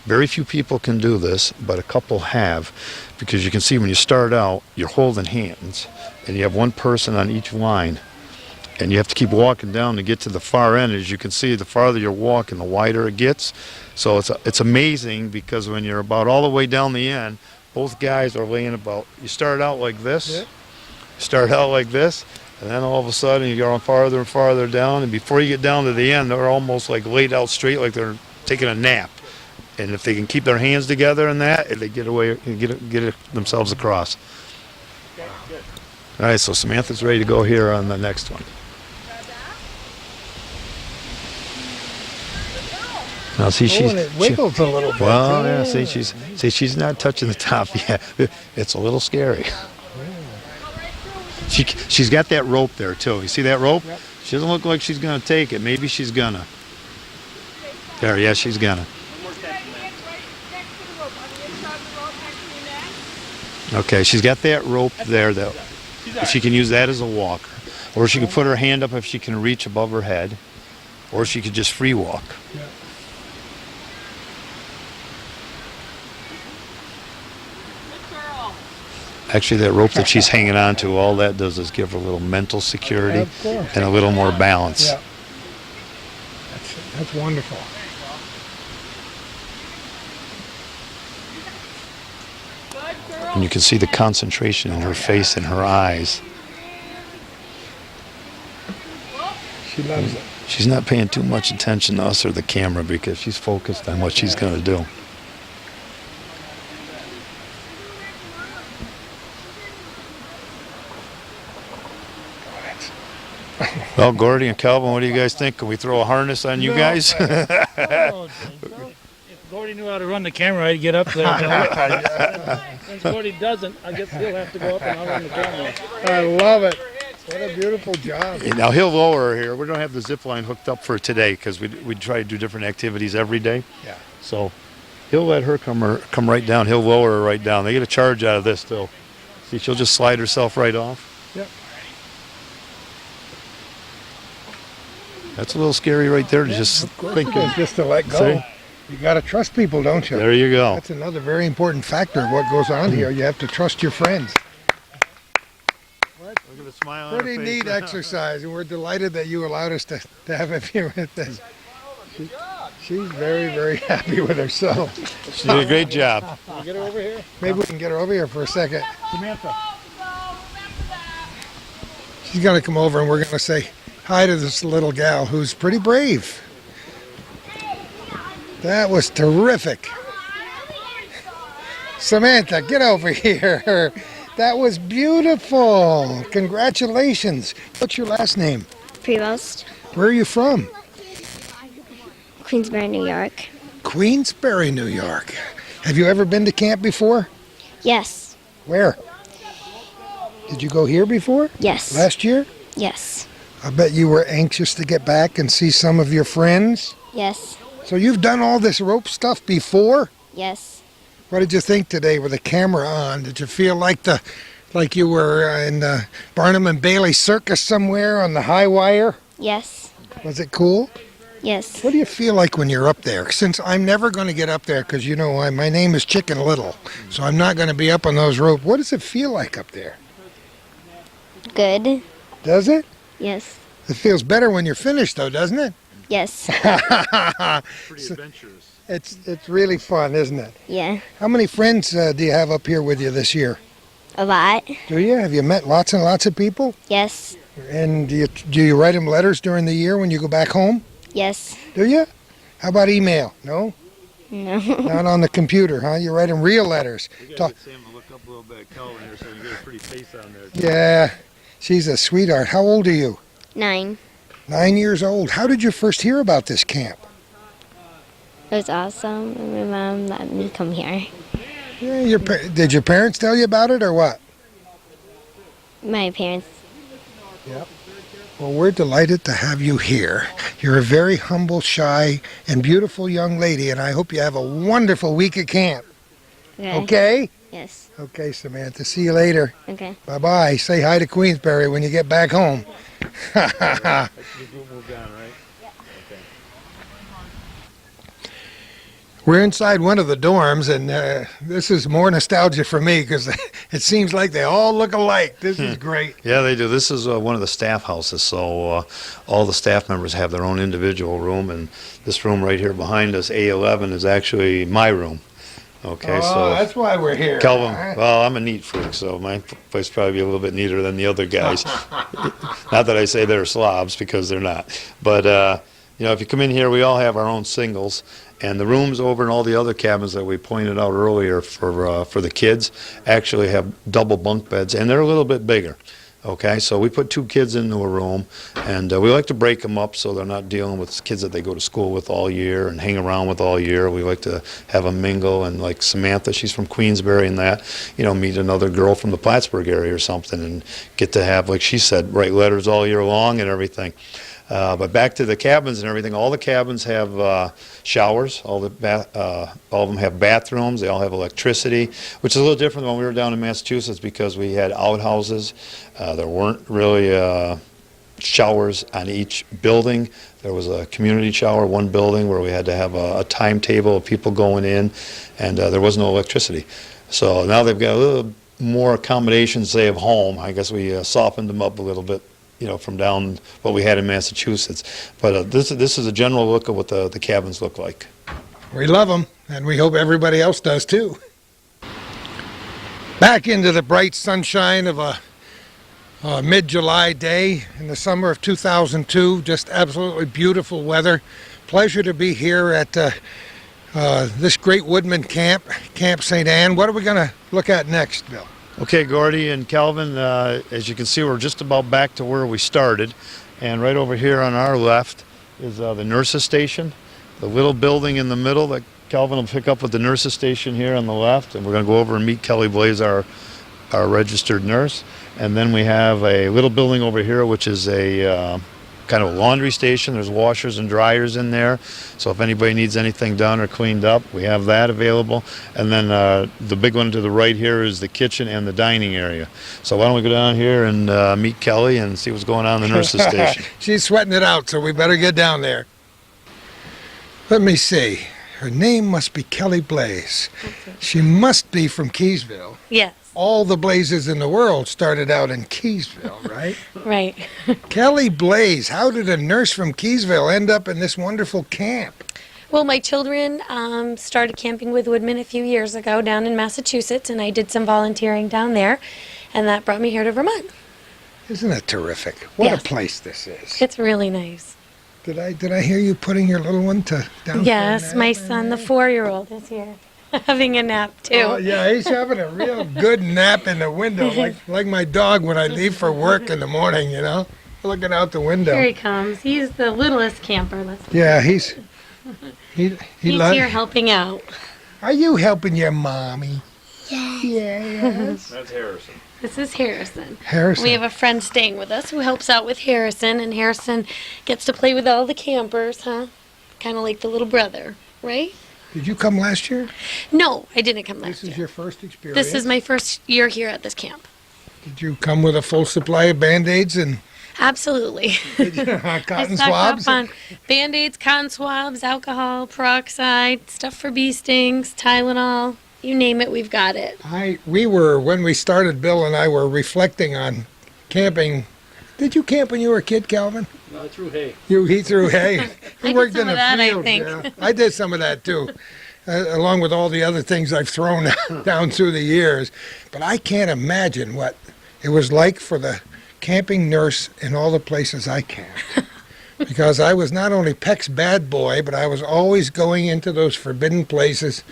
Very few people can do this, but a couple have, because you can see when you start out, you're holding hands, and you have one person on each line, and you have to keep walking down to get to the far end. As you can see, the farther you're walking, the wider it gets. So it's amazing, because when you're about all the way down the end, both guys are laying about, you start out like this, yeah. Start out like this, and then all of a sudden you're going farther and farther down, and before you get down to the end, they're almost like laid out straight, like they're taking a nap. And if they can keep their hands together in that, they get away, get themselves across. All right, so Samantha's ready to go here on the next one. Now see, and it wiggles a little bit. Well, yeah, see, she's not touching the top yet. It's a little scary. She's got that rope there too. You see that rope? Yep. She doesn't look like she's gonna take it. Maybe she's gonna. There, yeah, she's gonna. Okay, she's got that rope there though. She can use that as a walker, or she can put her hand up if she can reach above her head, or she could just free walk. Yeah. Actually, that rope that she's hanging on to, all that does is give her a little mental security and a little more balance. Yeah. That's wonderful. And you can see the concentration in her face and her eyes. She loves it. She's not paying too much attention to us or the camera because she's focused on what she's going to do. Well, Gordy and Calvin, what do you guys think? Can we throw a harness on you guys? If Gordy knew how to run the camera, I'd get up there. Since Gordy doesn't, I guess he'll have to go up and I'll run the camera. I love it. What a beautiful job. Now he'll lower her here. We don't have the zip line hooked up for today because we try to do different activities every day. Yeah. So he'll let her come right down. He'll lower her right down. They get a charge out of this still. See, she'll just slide herself right off. Yep. That's a little scary right there to just Of course think it is, just to let go. See? You got to trust people, don't you? There you go. That's another very important factor of what goes on here. You have to trust your friends. Look at the smile on her Pretty face. neat exercise, and we're delighted that you allowed us to have him here with us. She's very, very happy with herself. She did a great job. Can we get her over here? Maybe we can get her over here for a second. Samantha. She's going to come over, and we're going to say hi to this little gal who's pretty brave. That was terrific. Samantha, get over here. That was beautiful. Congratulations. What's your last name? Prevost, Where are you from? Queensbury, New York. Queensbury, New York. Have you ever been to camp before? Yes, Where? Did you go here before? yes, Last year? yes, I bet you were anxious to get back and see some of your friends. yes, So you've done all this rope stuff before? yes, What did you think today with the camera on? Did you feel like you were in the Barnum and Bailey Circus somewhere on the high wire? yes, Was it cool? yes. What do you feel like when you're up there? Since I'm never going to get up there because, my name is Chicken Little, so I'm not going to be up on those ropes. What does it feel like up there? Good. Does it? Yes, It feels better when you're finished, though, doesn't it? yes, Pretty adventurous. It's really fun, isn't it? yeah. How many friends do you have up here with you this year? A lot. Do you? Have you met lots and lots of people? Yes, And do you write them letters during the year when you go back home? yes, Do you? How about email? No? no. Not on the computer, huh? You write them real letters. Sam to look up a little bit at Calvin here so we can get a pretty face on there. Yeah, she's a sweetheart. How old are you? 9. 9 years old. How did you first hear about this camp? It was awesome. My mom let me come here. Yeah, did your parents tell you about it or what? My parents. Well, we're delighted to have you here. You're a very humble, shy, and beautiful young lady, and I hope you have a wonderful week at camp. Okay. Okay? Yes. Okay, Samantha. See you later. Okay. Bye-bye. Say hi to Queensbury when you get back home. Moved on, right? We're inside one of the dorms, and this is more nostalgia for me because it seems like they all look alike. This is great. Yeah, they do. This is one of the staff houses, so all the staff members have their own individual room, and this room right here behind us, A11, is actually my room. Okay, so that's why we're here. Calvin, huh? well, I'm a neat freak, so my place probably be a little bit neater than the other guys. Not that I say they're slobs, because they're not. But, if you come in here, we all have our own singles. And the rooms over in all the other cabins that we pointed out earlier for the kids actually have double bunk beds, and they're a little bit bigger. Okay, so we put 2 kids into a room, and we like to break them up so they're not dealing with kids that they go to school with all year and hang around with all year. We like to have a mingle, and like Samantha, she's from Queensbury, and that, meet another girl from the Plattsburgh area or something, and get to have, like she said, write letters all year long and everything. But back to the cabins and everything, all the cabins have showers, all of them have bathrooms, they all have electricity, which is a little different than when we were down in Massachusetts because we had outhouses. There weren't really showers on each building. There was a community shower, one building, where we had to have a timetable of people going in, and there was no electricity. So now they've got a little more accommodations they have home. I guess we softened them up a little bit, from down what we had in Massachusetts. But this is a general look at what the cabins look like. We love them, and we hope everybody else does too. Back into the bright sunshine of a mid-July day in the summer of 2002. Just absolutely beautiful weather. Pleasure to be here at this great Woodmen camp, Camp St. Anne. What are we going to look at next, Bill? Okay, Gordy and Calvin, as you can see, we're just about back to where we started. And right over here on our left is the nurses station, the little building in the middle that Calvin will pick up with the nurses station here on the left. And we're going to go over and meet Kelly Blaze, our registered nurse. And then we have a little building over here, which is a kind of a laundry station. There's washers and dryers in there. So if anybody needs anything done or cleaned up, we have that available. And then the big one to the right here is the kitchen and the dining area. So why don't we go down here and meet Kelly and see what's going on in the nurses station. She's sweating it out, so we better get down there. Let me see. Her name must be Kelly Blaze. Okay. She must be from Keysville. Yes, All the Blazes in the world started out in Keysville, right? right. Kelly Blaze, how did a nurse from Keysville end up in this wonderful camp? Well, my children started camping with Woodmen a few years ago down in Massachusetts, and I did some volunteering down there, and that brought me here to Vermont. Isn't it terrific? What Yes. a place this is. It's really nice. Did I hear you putting your little one down for a Yes, nap my in son, the there? 4-year-old, is here having a nap too. Oh, yeah, he's having a real good nap in the window, like my dog when I leave for work in the morning, you know, looking out the window. Here he comes. He's the littlest camper. Yeah, he's He's lo- here helping out. Are you helping your mommy? Yes. That's Harrison. This is Harrison. Harrison. We have a friend staying with us who helps out with Harrison, and Harrison gets to play with all the campers, huh? Kind of like the little brother, right? Did you come last year? No, I didn't come last This is year. your first experience. This is my first year here at this camp. Did you come with a full supply of Band-Aids and Absolutely. I cotton stocked swabs? up on Band-Aids, cotton swabs, alcohol, peroxide, stuff for bee stings, Tylenol. You name it, we've got it. When we started, Bill and I were reflecting on camping. Did you camp when you were a kid, Calvin? No, I threw hay. He threw hay. He did worked some in of a that, I field. think. Yeah. I did some of that too, along with all the other things I've thrown down through the years. But I can't imagine what it was like for the camping nurse in all the places I camped. Because I was not only Peck's bad boy, but I was always going into those forbidden places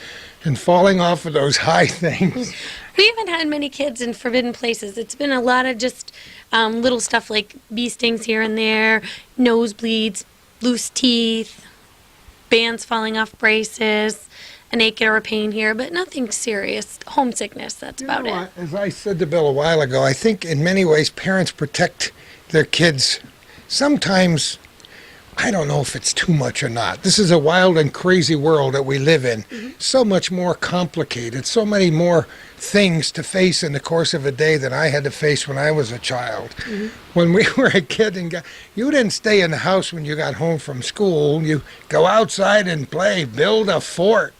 and falling off of those high things. We haven't had many kids in forbidden places. It's been a lot of just little stuff like bee stings here and there, nosebleeds, loose teeth, bands falling off braces, an ache or a pain here, but nothing serious. Homesickness, that's You about know it. what? As I said to Bill a while ago, I think in many ways parents protect their kids. Sometimes, I don't know if it's too much or not. This is a wild and crazy world that we live in. So much more complicated, so many more things to face in the course of a day than I had to face when I was a child. When we were a kid, you didn't stay in the house when you got home from school. You go outside and play, build a fort,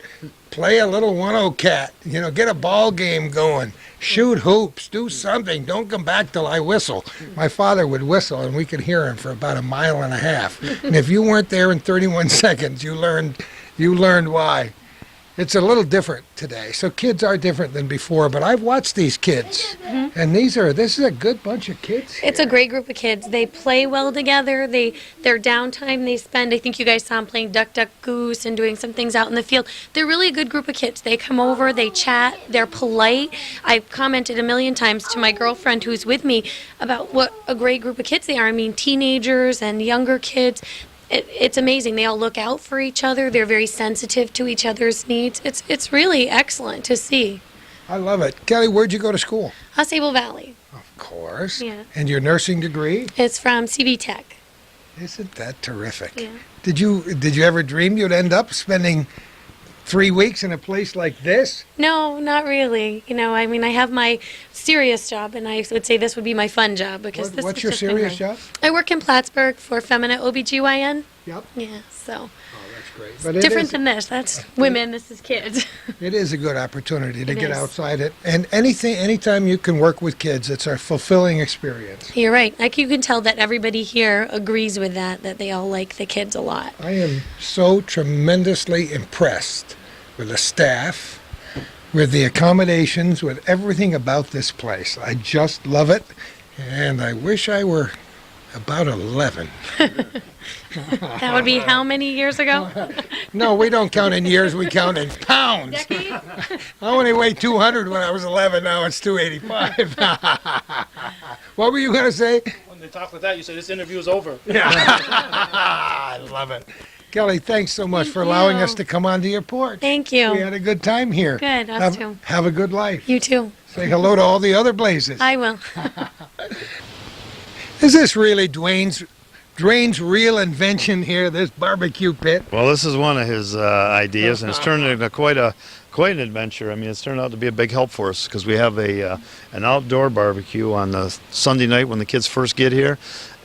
play a little one-o cat, get a ball game going, shoot hoops, do something. Don't come back till I whistle. My father would whistle, and we could hear him for about 1.5 miles. And if you weren't there in 31 seconds, you learned why. It's a little different today. So kids are different than before, but I've watched these kids, and this is a good bunch of kids here. It's a great group of kids. They play well together. Their downtime they spend, I think you guys saw them playing Duck, Duck, Goose and doing some things out in the field. They're really a good group of kids. They come over, they chat, they're polite. I've commented 1,000,000 times to my girlfriend who's with me about what a great group of kids they are. I mean, teenagers and younger kids. It's amazing. They all look out for each other. They're very sensitive to each other's needs. It's really excellent to see. I love it. Kelly, where'd you go to school? Sable Valley. Of course. Yeah. And your nursing degree? It's from CV Tech. Isn't that terrific? Yeah. Did you ever dream you'd end up spending 3 weeks in a place like this? No, not really. I mean, I have my serious job, and I would say this would be my fun job because this What's has your just been serious great. job? I work in Plattsburgh for Feminine OBGYN. Yep. Yeah, so Oh, that's great. But different than this. That's women. This is kids. it is a good opportunity to It get is. outside it. And anytime you can work with kids, it's a fulfilling experience. You're right. Like you can tell that everybody here agrees with that they all like the kids a lot. I am so tremendously impressed with the staff, with the accommodations, with everything about this place. I just love it. And I wish I were about 11. That would be how many years ago? No, we don't count in years, we count in pounds. Decade? I only weighed 200 when I was 11, now it's 285. What were you going to say? When they talk like that, you say this interview is over. I love it. Kelly, thanks so much for allowing us to come onto your porch. Thank We you. had a good time here. Good, us too. Have a good life. You too. Say hello to all the other blazes. I will. Is this really Dwayne's real invention here, this barbecue pit? Well, this is one of his ideas, and it's turned into quite an adventure. I mean, it's turned out to be a big help for us because we have an outdoor barbecue on the Sunday night when the kids first get here,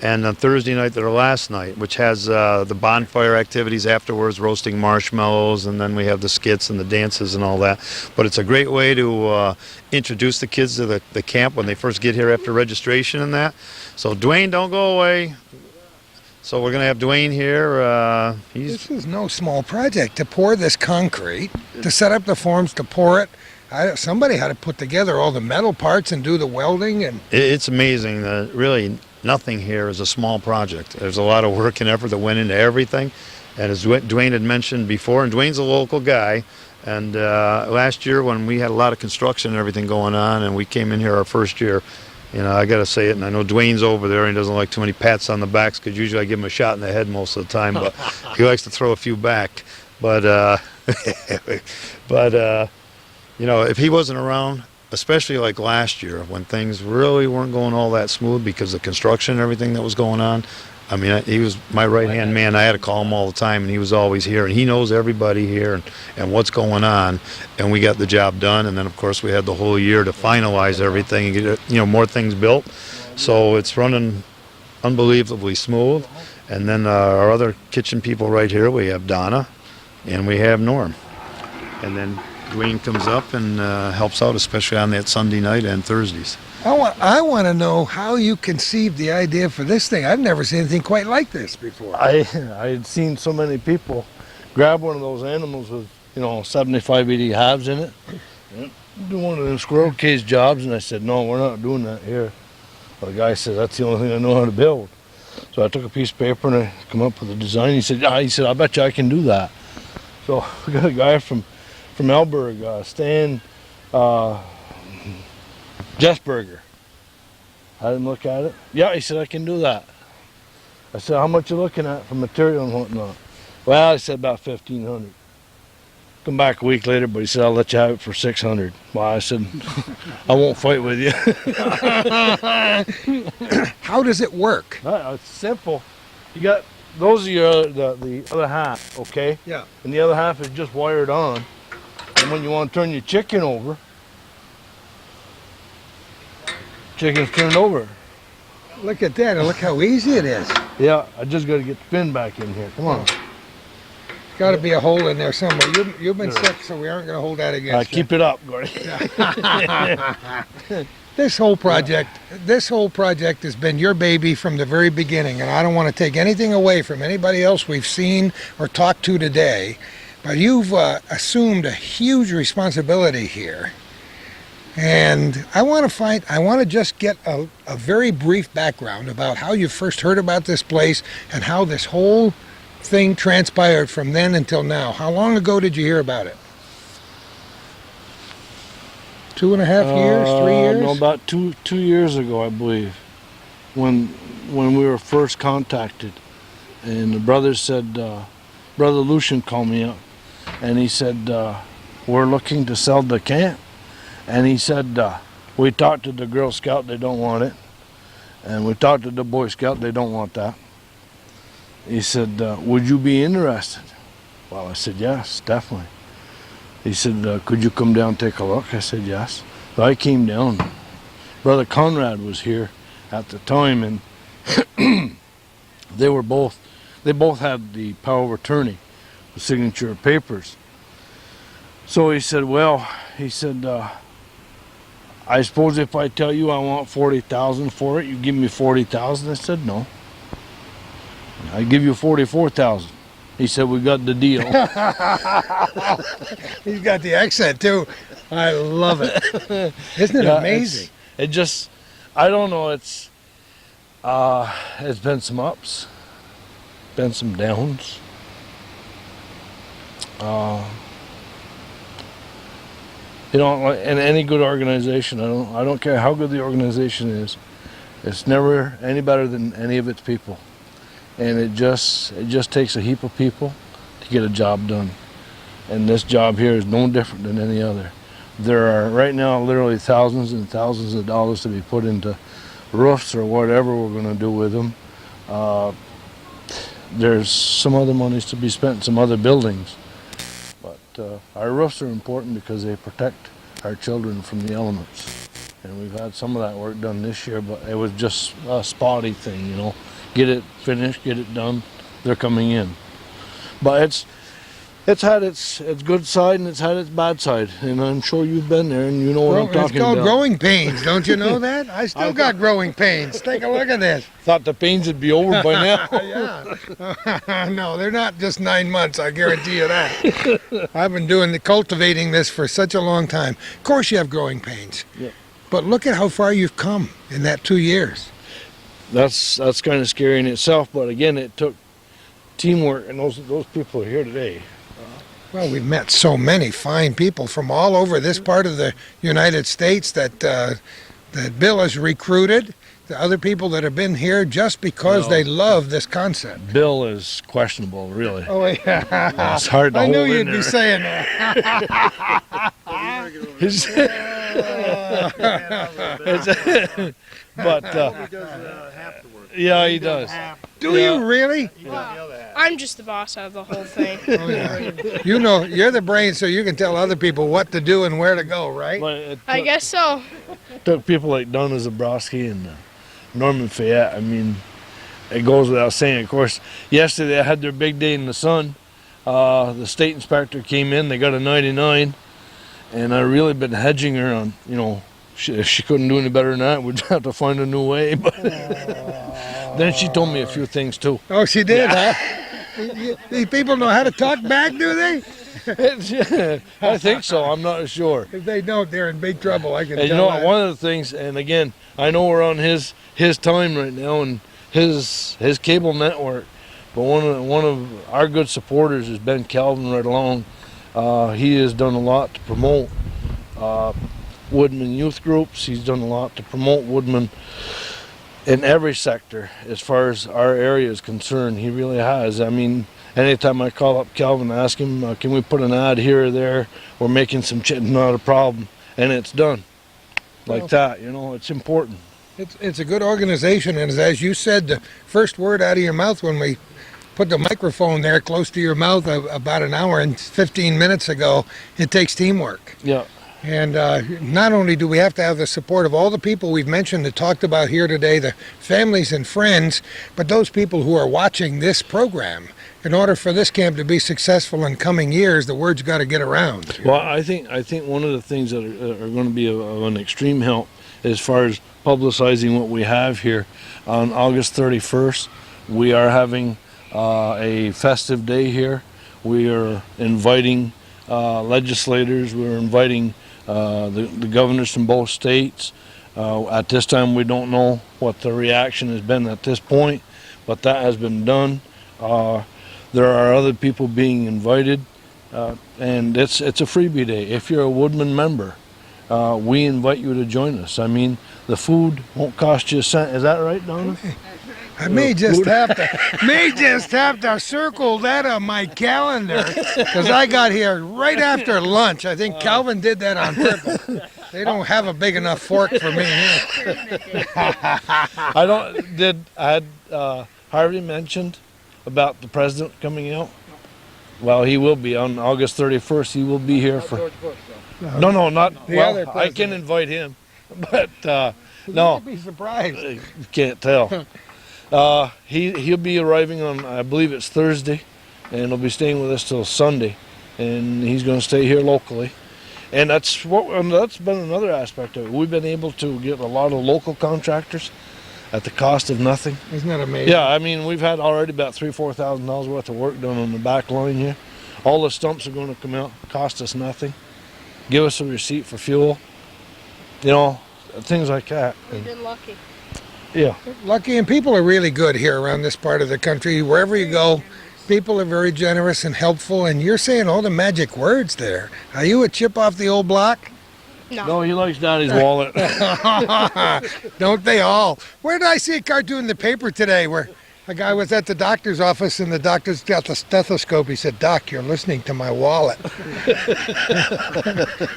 and on Thursday night, their last night, which has the bonfire activities afterwards, roasting marshmallows, and then we have the skits and the dances and all that. But it's a great way to introduce the kids to the camp when they first get here after registration and that. So Dwayne, don't go away. So we're going to have Dwayne here. This is no small project to pour this concrete, to set up the forms, to pour it. Somebody had to put together all the metal parts and do the welding. And It's amazing that really nothing here is a small project. There's a lot of work and effort that went into everything. And as Dwayne had mentioned before, and Dwayne's a local guy, and last year when we had a lot of construction and everything going on, and we came in here our first year, you know, I got to say it, and I know Dwayne's over there, and he doesn't like too many pats on the backs because usually I give him a shot in the head most of the time, but he likes to throw a few back. But, you know, if he wasn't around, especially like last year when things really weren't going all that smooth because of construction and everything that was going on, I mean, he was my right-hand man. I had to call him all the time, and he was always here. And he knows everybody here and what's going on. And we got the job done. And then, of course, we had the whole year to finalize everything and get, you know, more things built. So it's running unbelievably smooth. And then our other kitchen people right here, we have Donna and we have Norm. And then Dwayne comes up and helps out, especially on that Sunday night and Thursdays. I want to know how you conceived the idea for this thing. I've never seen anything quite like this before. I had seen so many people grab one of those animals with, you know, 75, 80 halves in it, do one of them squirrel cage jobs, and I said, no, we're not doing that here. Well, the guy said, that's the only thing I know how to build. So I took a piece of paper and I come up with a design. He said, I bet you I can do that. So we got a guy from Elberg, Stan Jessberger. Had him look at it. Yeah, he said, I can do that. I said, how much you looking at for material and whatnot? Well, he said about 1,500. Come back a week later, but he said, I'll let you have it for 600. Well, I said, I won't fight with you. How does it work? It's simple. You got, those are your, the other half, okay? Yeah. And the other half is just wired on. And when you want to turn your chicken over, chicken's turned over. Look at that, and look how easy it is. Yeah, I just got to get the pin back in here. Come on. Got to be a hole in there somewhere. You've been sick, so we aren't going to hold that against you. Keep it up, Gordy. This whole project has been your baby from the very beginning, and I don't want to take anything away from anybody else we've seen or talked to today, but you've assumed a huge responsibility here. And I want to just get a very brief background about how you first heard about this place and how this whole thing transpired from then until now. How long ago did you hear about it? 2.5 years, 3 years? No, about two years ago, I believe, when we were first contacted. And the brothers said, Brother Lucian called me up, and he said, we're looking to sell the camp. And he said, we talked to the Girl Scout, they don't want it. And we talked to the Boy Scout, they don't want that. He said, would you be interested? Well, I said, yes, definitely. He said, could you come down and take a look? I said, yes. So I came down. Brother Conrad was here at the time, and they both had the power of attorney, the signature of papers. So he said, I suppose if I tell you I want $40,000 for it, you give me $40,000? I said, no. I give you $44,000. He said, we got the deal. He's got the accent too. I love it. Isn't it amazing? I don't know. It's been some ups, been some downs. You know, like in any good organization, I don't care how good the organization is. It's never any better than any of its people, and it just takes a heap of people to get a job done. And this job here is no different than any other. There are right now literally thousands and thousands of dollars to be put into roofs or whatever we're going to do with them. There's some other monies to be spent in some other buildings. But our roofs are important because they protect our children from the elements. And we've had some of that work done this year, but it was just a spotty thing, you know. Get it finished, get it done, they're coming in. But it's had its good side and it's had its bad side. And I'm sure you've been there and you know what I'm talking about. It's called growing pains, don't you know that? I still got growing pains. Take a look at this. Thought the pains would be over by now. Yeah. No, they're not just 9 months, I guarantee you that. I've been cultivating this for such a long time. Of course you have growing pains. Yeah. But look at how far you've come in that 2 years. That's kind of scary in itself, but again, it took teamwork, and those people are here today. Well, we've met so many fine people from all over this part of the United States that Bill has recruited, the other people that have been here just because they love this concept. Bill is questionable, really. Oh, yeah. It's hard to I hold knew in you'd there. be saying that. But yeah, he does. Do you really? I'm just the boss out of the whole thing. Oh, yeah. You know, you're the brain, so you can tell other people what to do and where to go, right? But it I guess so. took people like Donna Zabrowski and Norman Fayette. I mean, it goes without saying. Of course, yesterday they had their big day in the sun. The state inspector came in, they got a 99, and I really been hedging her on, you know, if she couldn't do any better than that, we'd have to find a new way. But then she told me a few things too. Oh, she did, huh? These people know how to talk back, do they? I think so. I'm not sure. If they don't, they're in big trouble. I can And you tell know that. what? One of the things, and again, I know we're on his time right now and his cable network, but one of our good supporters has been Calvin right along. He has done a lot to promote Woodmen youth groups. He's done a lot to promote Woodmen in every sector as far as our area is concerned. He really has. I mean, anytime I call up Calvin and ask him, can we put an ad here or there? We're making some not a problem. And it's done. Like that, you know, it's important. It's a good organization, and as you said, the first word out of your mouth when we put the microphone there close to your mouth about an hour and 15 minutes ago, it takes teamwork. Yeah. And not only do we have to have the support of all the people we've mentioned and talked about here today, the families and friends, but those people who are watching this program. In order for this camp to be successful in coming years, the word's got to get around. Well, I think one of the things that are going to be of an extreme help as far as publicizing what we have here, on August 31st, we are having a festive day here. We are inviting legislators, we're inviting the governors from both states. At this time, we don't know what the reaction has been at this point, but that has been done. There are other people being invited, and it's a freebie day. If you're a Woodman member, we invite you to join us. I mean, the food won't cost you a cent. Is that right, Donna? I may just have to circle that on my calendar because I got here right after lunch. I think Calvin did that on purpose. They don't have a big enough fork for me here. I had Harvey mentioned about the president coming out? Well, he will be on August 31st. He will be here for. No, not the well. other I president. can invite him, but no, You'd be surprised. you can't tell. He'll be arriving on, I believe it's Thursday, and he'll be staying with us till Sunday, and he's going to stay here locally. And that's been another aspect of it. We've been able to get a lot of local contractors at the cost of nothing. Isn't that amazing? Yeah, I mean, we've had already about $3,000-4,000 worth of work done on the back line here. All the stumps are going to come out, cost us nothing, give us a receipt for fuel. You know, things like that. We've been lucky. Yeah. Lucky, and people are really good here around this part of the country. Wherever you go, people are very generous and helpful, and you're saying all the magic words there. Are you a chip off the old block? No, he likes Daddy's wallet. Don't they all? Where did I see a cartoon in the paper today where a guy was at the doctor's office and the doctor's got the stethoscope. He said, "Doc, you're listening to my wallet."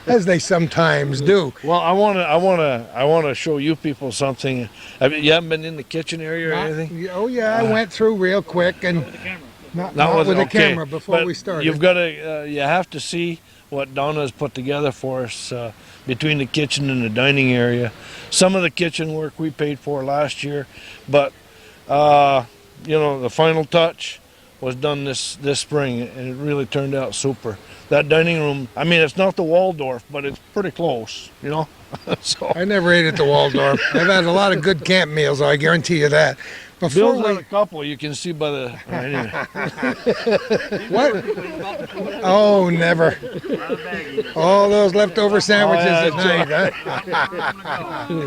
As they sometimes do. Well, I wanna show you people something. You haven't been in the kitchen area or anything? Oh yeah, I went through real quick and not with the okay, camera before but we started. You've got to, you have to see what Donna's put together for us between the kitchen and the dining area. Some of the kitchen work we paid for last year, but you know, the final touch was done this spring, and it really turned out super. That dining room, I mean, it's not the Waldorf, but it's pretty close, you know. So I never ate at the Waldorf. I've had a lot of good camp meals, I guarantee you that. Before Bill's had a couple, you can see by the anyway. What? Oh, never. All those leftover sandwiches at night. Huh?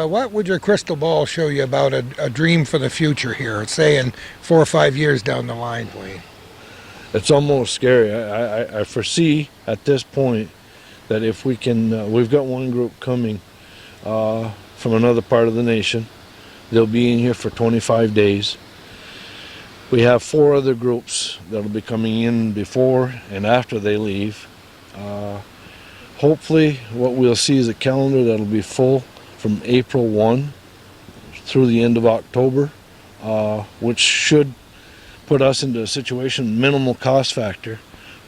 What would your crystal ball show you about a dream for the future here, say in 4 or 5 years down the line, Wayne? It's almost scary. I foresee at this point that if we can, we've got one group coming from another part of the nation. They'll be in here for 25 days. We have 4 other groups that'll be coming in before and after they leave. Hopefully what we'll see is a calendar that'll be full from April 1 through the end of October, which should put us into a situation, minimal cost factor.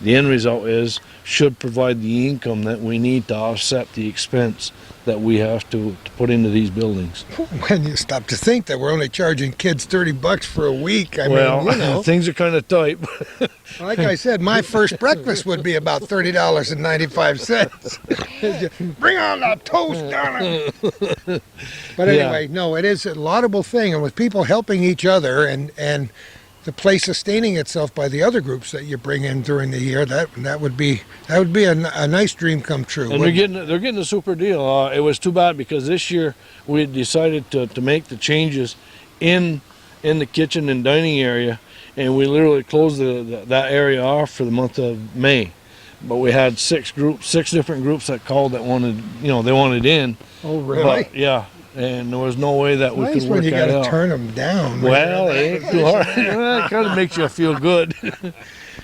The end result is, should provide the income that we need to offset the expense that we have to put into these buildings. When you stop to think that we're only charging kids $30 for a week, I mean, you know. Things are kind of tight. Like I said, my first breakfast would be about $30.95. Bring on the toast, darling. But anyway, no, it is a laudable thing, and with people helping each other and the place sustaining itself by the other groups that you bring in during the year, that would be a nice dream come true. And they're getting a super deal. It was too bad because this year we had decided to make the changes in the kitchen and dining area, and we literally closed that area off for the month of May. But we had 6 different groups that called that wanted, they wanted in. Oh, really? But, yeah. And there was no way that we could work that out. Nice when you got to turn them down. Well, it ain't too hard. It kind of makes you feel good.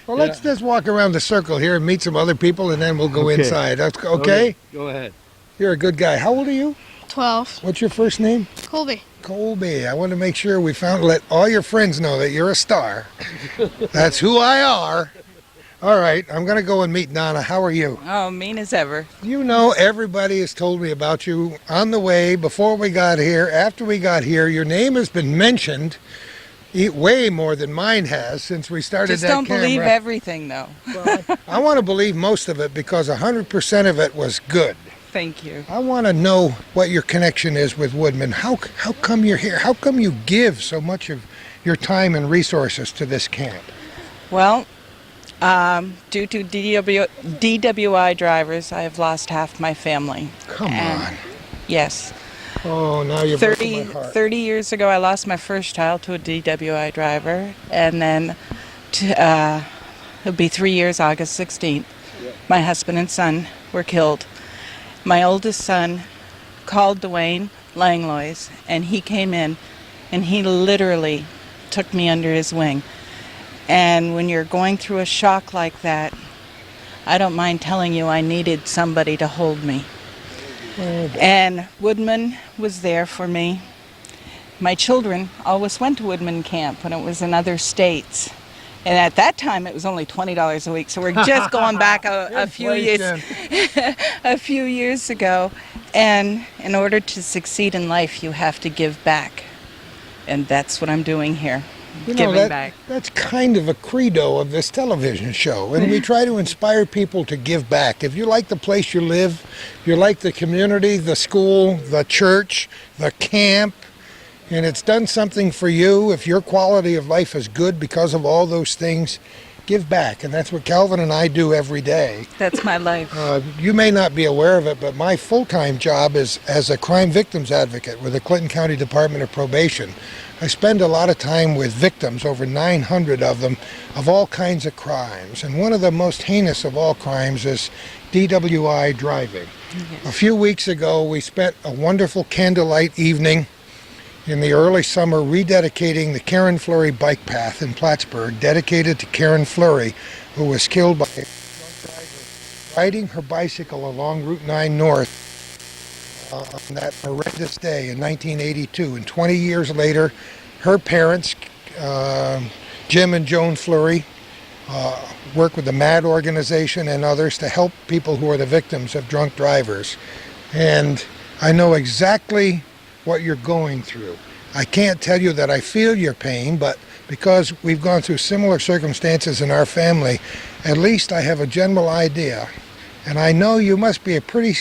Well, let's just walk around the circle here and meet some other people, and then we'll go inside. That's okay? Go ahead. You're a good guy. How old are you? 12. What's your first name? Colby. Colby. I want to make sure let all your friends know that you're a star. That's who I are. All right, I'm going to go and meet Donna. How are you? Oh, mean as ever. You know, everybody has told me about you on the way, before we got here, after we got here. Your name has been mentioned way more than mine has since we started Just that don't camera. believe everything, though. Well, I want to believe most of it because 100% of it was good. Thank you. I want to know what your connection is with Woodmen. How come you're here? How come you give so much of your time and resources to this camp? Well, due to DWI drivers, I have lost half my family. Come on. Yes. Oh, now you're breaking my heart. 30 years ago, I lost my first child to a DWI driver, and then it'll be 3 years, August 16th. My husband and son were killed. My oldest son called Dwayne Langlois, and he came in, and he literally took me under his wing. And when you're going through a shock like that, I don't mind telling you I needed somebody to hold me. And Woodmen was there for me. My children always went to Woodmen camp when it was in other states. And at that time, it was only $20 a week. So we're just going back a few years ago. And in order to succeed in life, you have to give back. And that's what I'm doing here. Giving back. That's kind of a credo of this television show, and we try to inspire people to give back. If you like the place you live, you like the community, the school, the church, the camp, and it's done something for you, if your quality of life is good because of all those things, give back, and that's what Calvin and I do every day. That's my life. You may not be aware of it, but my full-time job is as a crime victims advocate with the Clinton County Department of Probation. I spend a lot of time with victims, over 900 of them, of all kinds of crimes. And one of the most heinous of all crimes is DWI driving. A few weeks ago, we spent a wonderful candlelight evening in the early summer rededicating the Karen Fleury bike path in Plattsburgh, dedicated to Karen Fleury, who was killed by a drunk driver riding her bicycle along Route 9 North on that horrendous day in 1982. And 20 years later, her parents, Jim and Joan Fleury, work with the MAD organization and others to help people who are the victims of drunk drivers. And I know exactly what you're going through. I can't tell you that I feel your pain, but because we've gone through similar circumstances in our family, at least I have a general idea. And I know you must be a pretty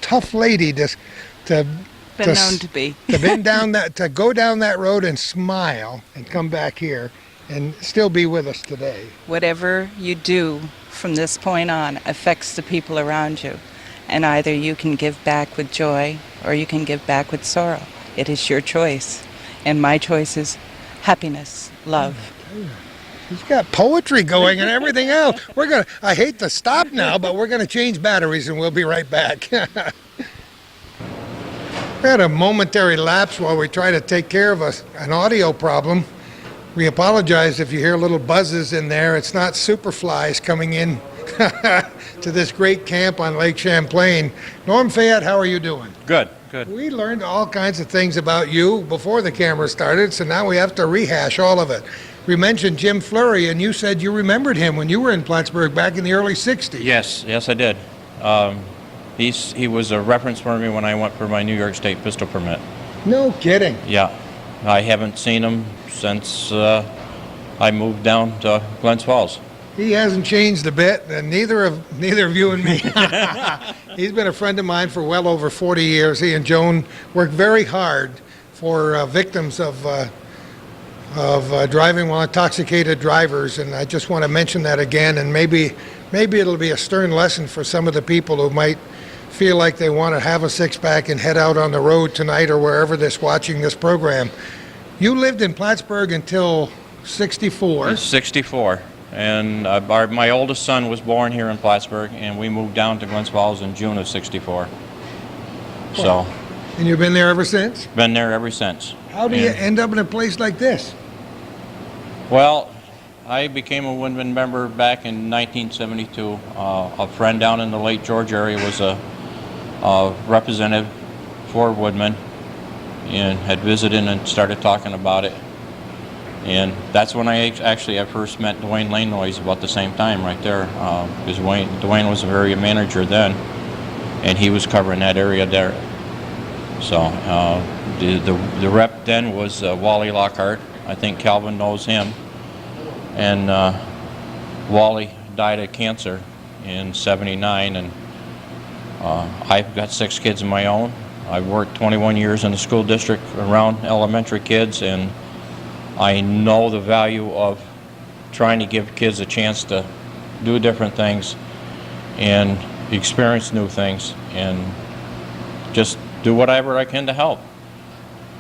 tough lady to Known to be. to go down that road and smile and come back here and still be with us today. Whatever you do from this point on affects the people around you. And either you can give back with joy or you can give back with sorrow. It is your choice. And my choice is happiness, love. He's got poetry going and everything else. I hate to stop now, but we're gonna change batteries and we'll be right back. We had a momentary lapse while we try to take care of an audio problem. We apologize if you hear little buzzes in there. It's not superflies coming in to this great camp on Lake Champlain. Norm Fayette, how are you doing? Good, good. We learned all kinds of things about you before the camera started, so now we have to rehash all of it. We mentioned Jim Fleury, and you said you remembered him when you were in Plattsburgh back in the early 60s. Yes, I did. He was a reference for me when I went for my New York State pistol permit. No kidding. Yeah, I haven't seen him since I moved down to Glens Falls. He hasn't changed a bit, and neither of you and me. He's been a friend of mine for well over 40 years. He and Joan work very hard for victims of driving while intoxicated drivers, and I just want to mention that again, and maybe it'll be a stern lesson for some of the people who might feel like they want to have a six-pack and head out on the road tonight or wherever they're watching this program. You lived in Plattsburgh until 64. 64. And my oldest son was born here in Plattsburgh, and we moved down to Glens Falls in June of 64. So. And you've been there ever since? Been there ever since. How do you end up in a place like this? Well, I became a Woodmen member back in 1972. A friend down in the Lake George area was a representative for Woodmen and had visited and started talking about it. And that's when I first met Dwayne Lanenoys about the same time right there. Because Dwayne was a area manager then, and he was covering that area there. So the rep then was Wally Lockhart. I think Calvin knows him. And Wally died of cancer in '79, and I've got 6 kids of my own. I've worked 21 years in the school district around elementary kids, and I know the value of trying to give kids a chance to do different things and experience new things and just do whatever I can to help.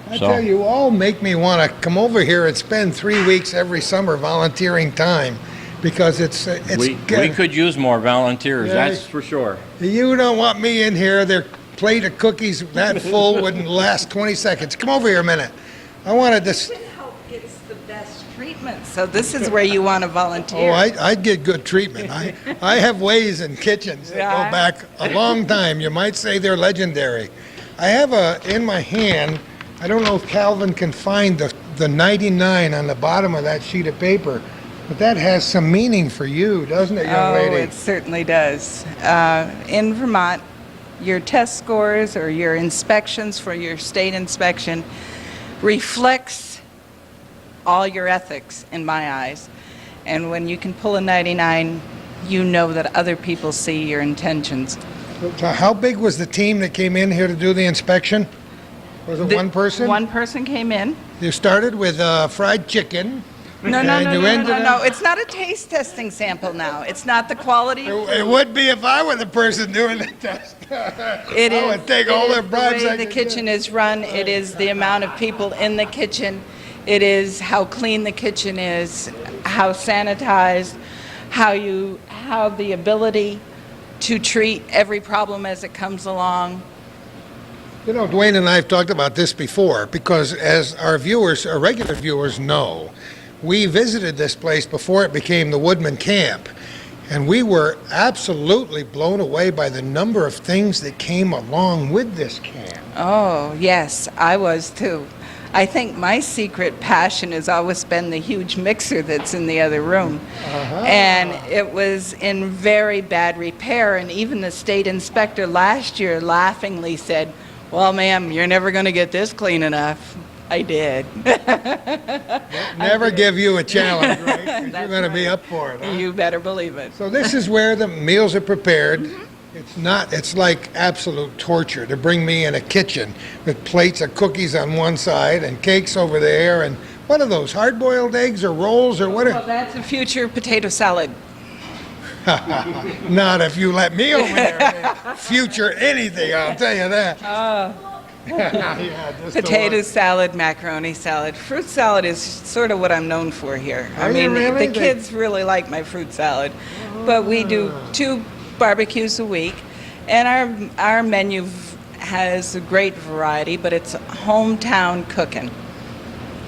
I tell you, all make me want to come over here and spend 3 weeks every summer volunteering time, because it's we could use more volunteers, that's for sure. You don't want me in here. Their plate of cookies that full wouldn't last 20 seconds. Come over here a minute. I wanted to. It's the best treatment. So this is where you want to volunteer. Oh, I'd get good treatment. I have ways in kitchens that go back a long time. You might say they're legendary. I have in my hand, I don't know if Calvin can find the 99 on the bottom of that sheet of paper, but that has some meaning for you, doesn't it, young lady? Oh, it certainly does. In Vermont, your test scores or your inspections for your state inspection reflects all your ethics in my eyes. And when you can pull a 99, you know that other people see your intentions. So how big was the team that came in here to do the inspection? Was it one person? One person came in. You started with fried chicken. No, no, And no, you no, no, ended no, no. up- It's not a taste testing sample now. It's not the quality. It would be if I were the person doing the test. It I is. would take all the bribes way I the could kitchen get. is run. It is the amount of people in the kitchen. It is how clean the kitchen is, how sanitized, how the ability to treat every problem as it comes along. You know, Dwayne and I have talked about this before because as our viewers, our regular viewers know, we visited this place before it became the Woodmen camp. And we were absolutely blown away by the number of things that came along with this camp. Oh, yes, I was too. I think my secret passion has always been the huge mixer that's in the other room. And it was in very bad repair, and even the state inspector last year laughingly said, "Well, ma'am, you're never going to get this clean enough." I did. Never give you a challenge, right? 'Cause you're That's going to be right. up for it. Huh? You better believe it. So this is where the meals are prepared. It's like absolute torture to bring me in a kitchen with plates of cookies on one side and cakes over there. And what are those, hard-boiled eggs or rolls or what? Well, that's a future potato salad. Not if you let me over there. Future anything, I'll tell you that. Yeah, just the Potato one. salad, macaroni salad. Fruit salad is sort of what I'm known for here. Are I you mean, really? the kids really like my fruit salad. But we do 2 barbecues a week, and our menu has a great variety, but it's hometown cooking.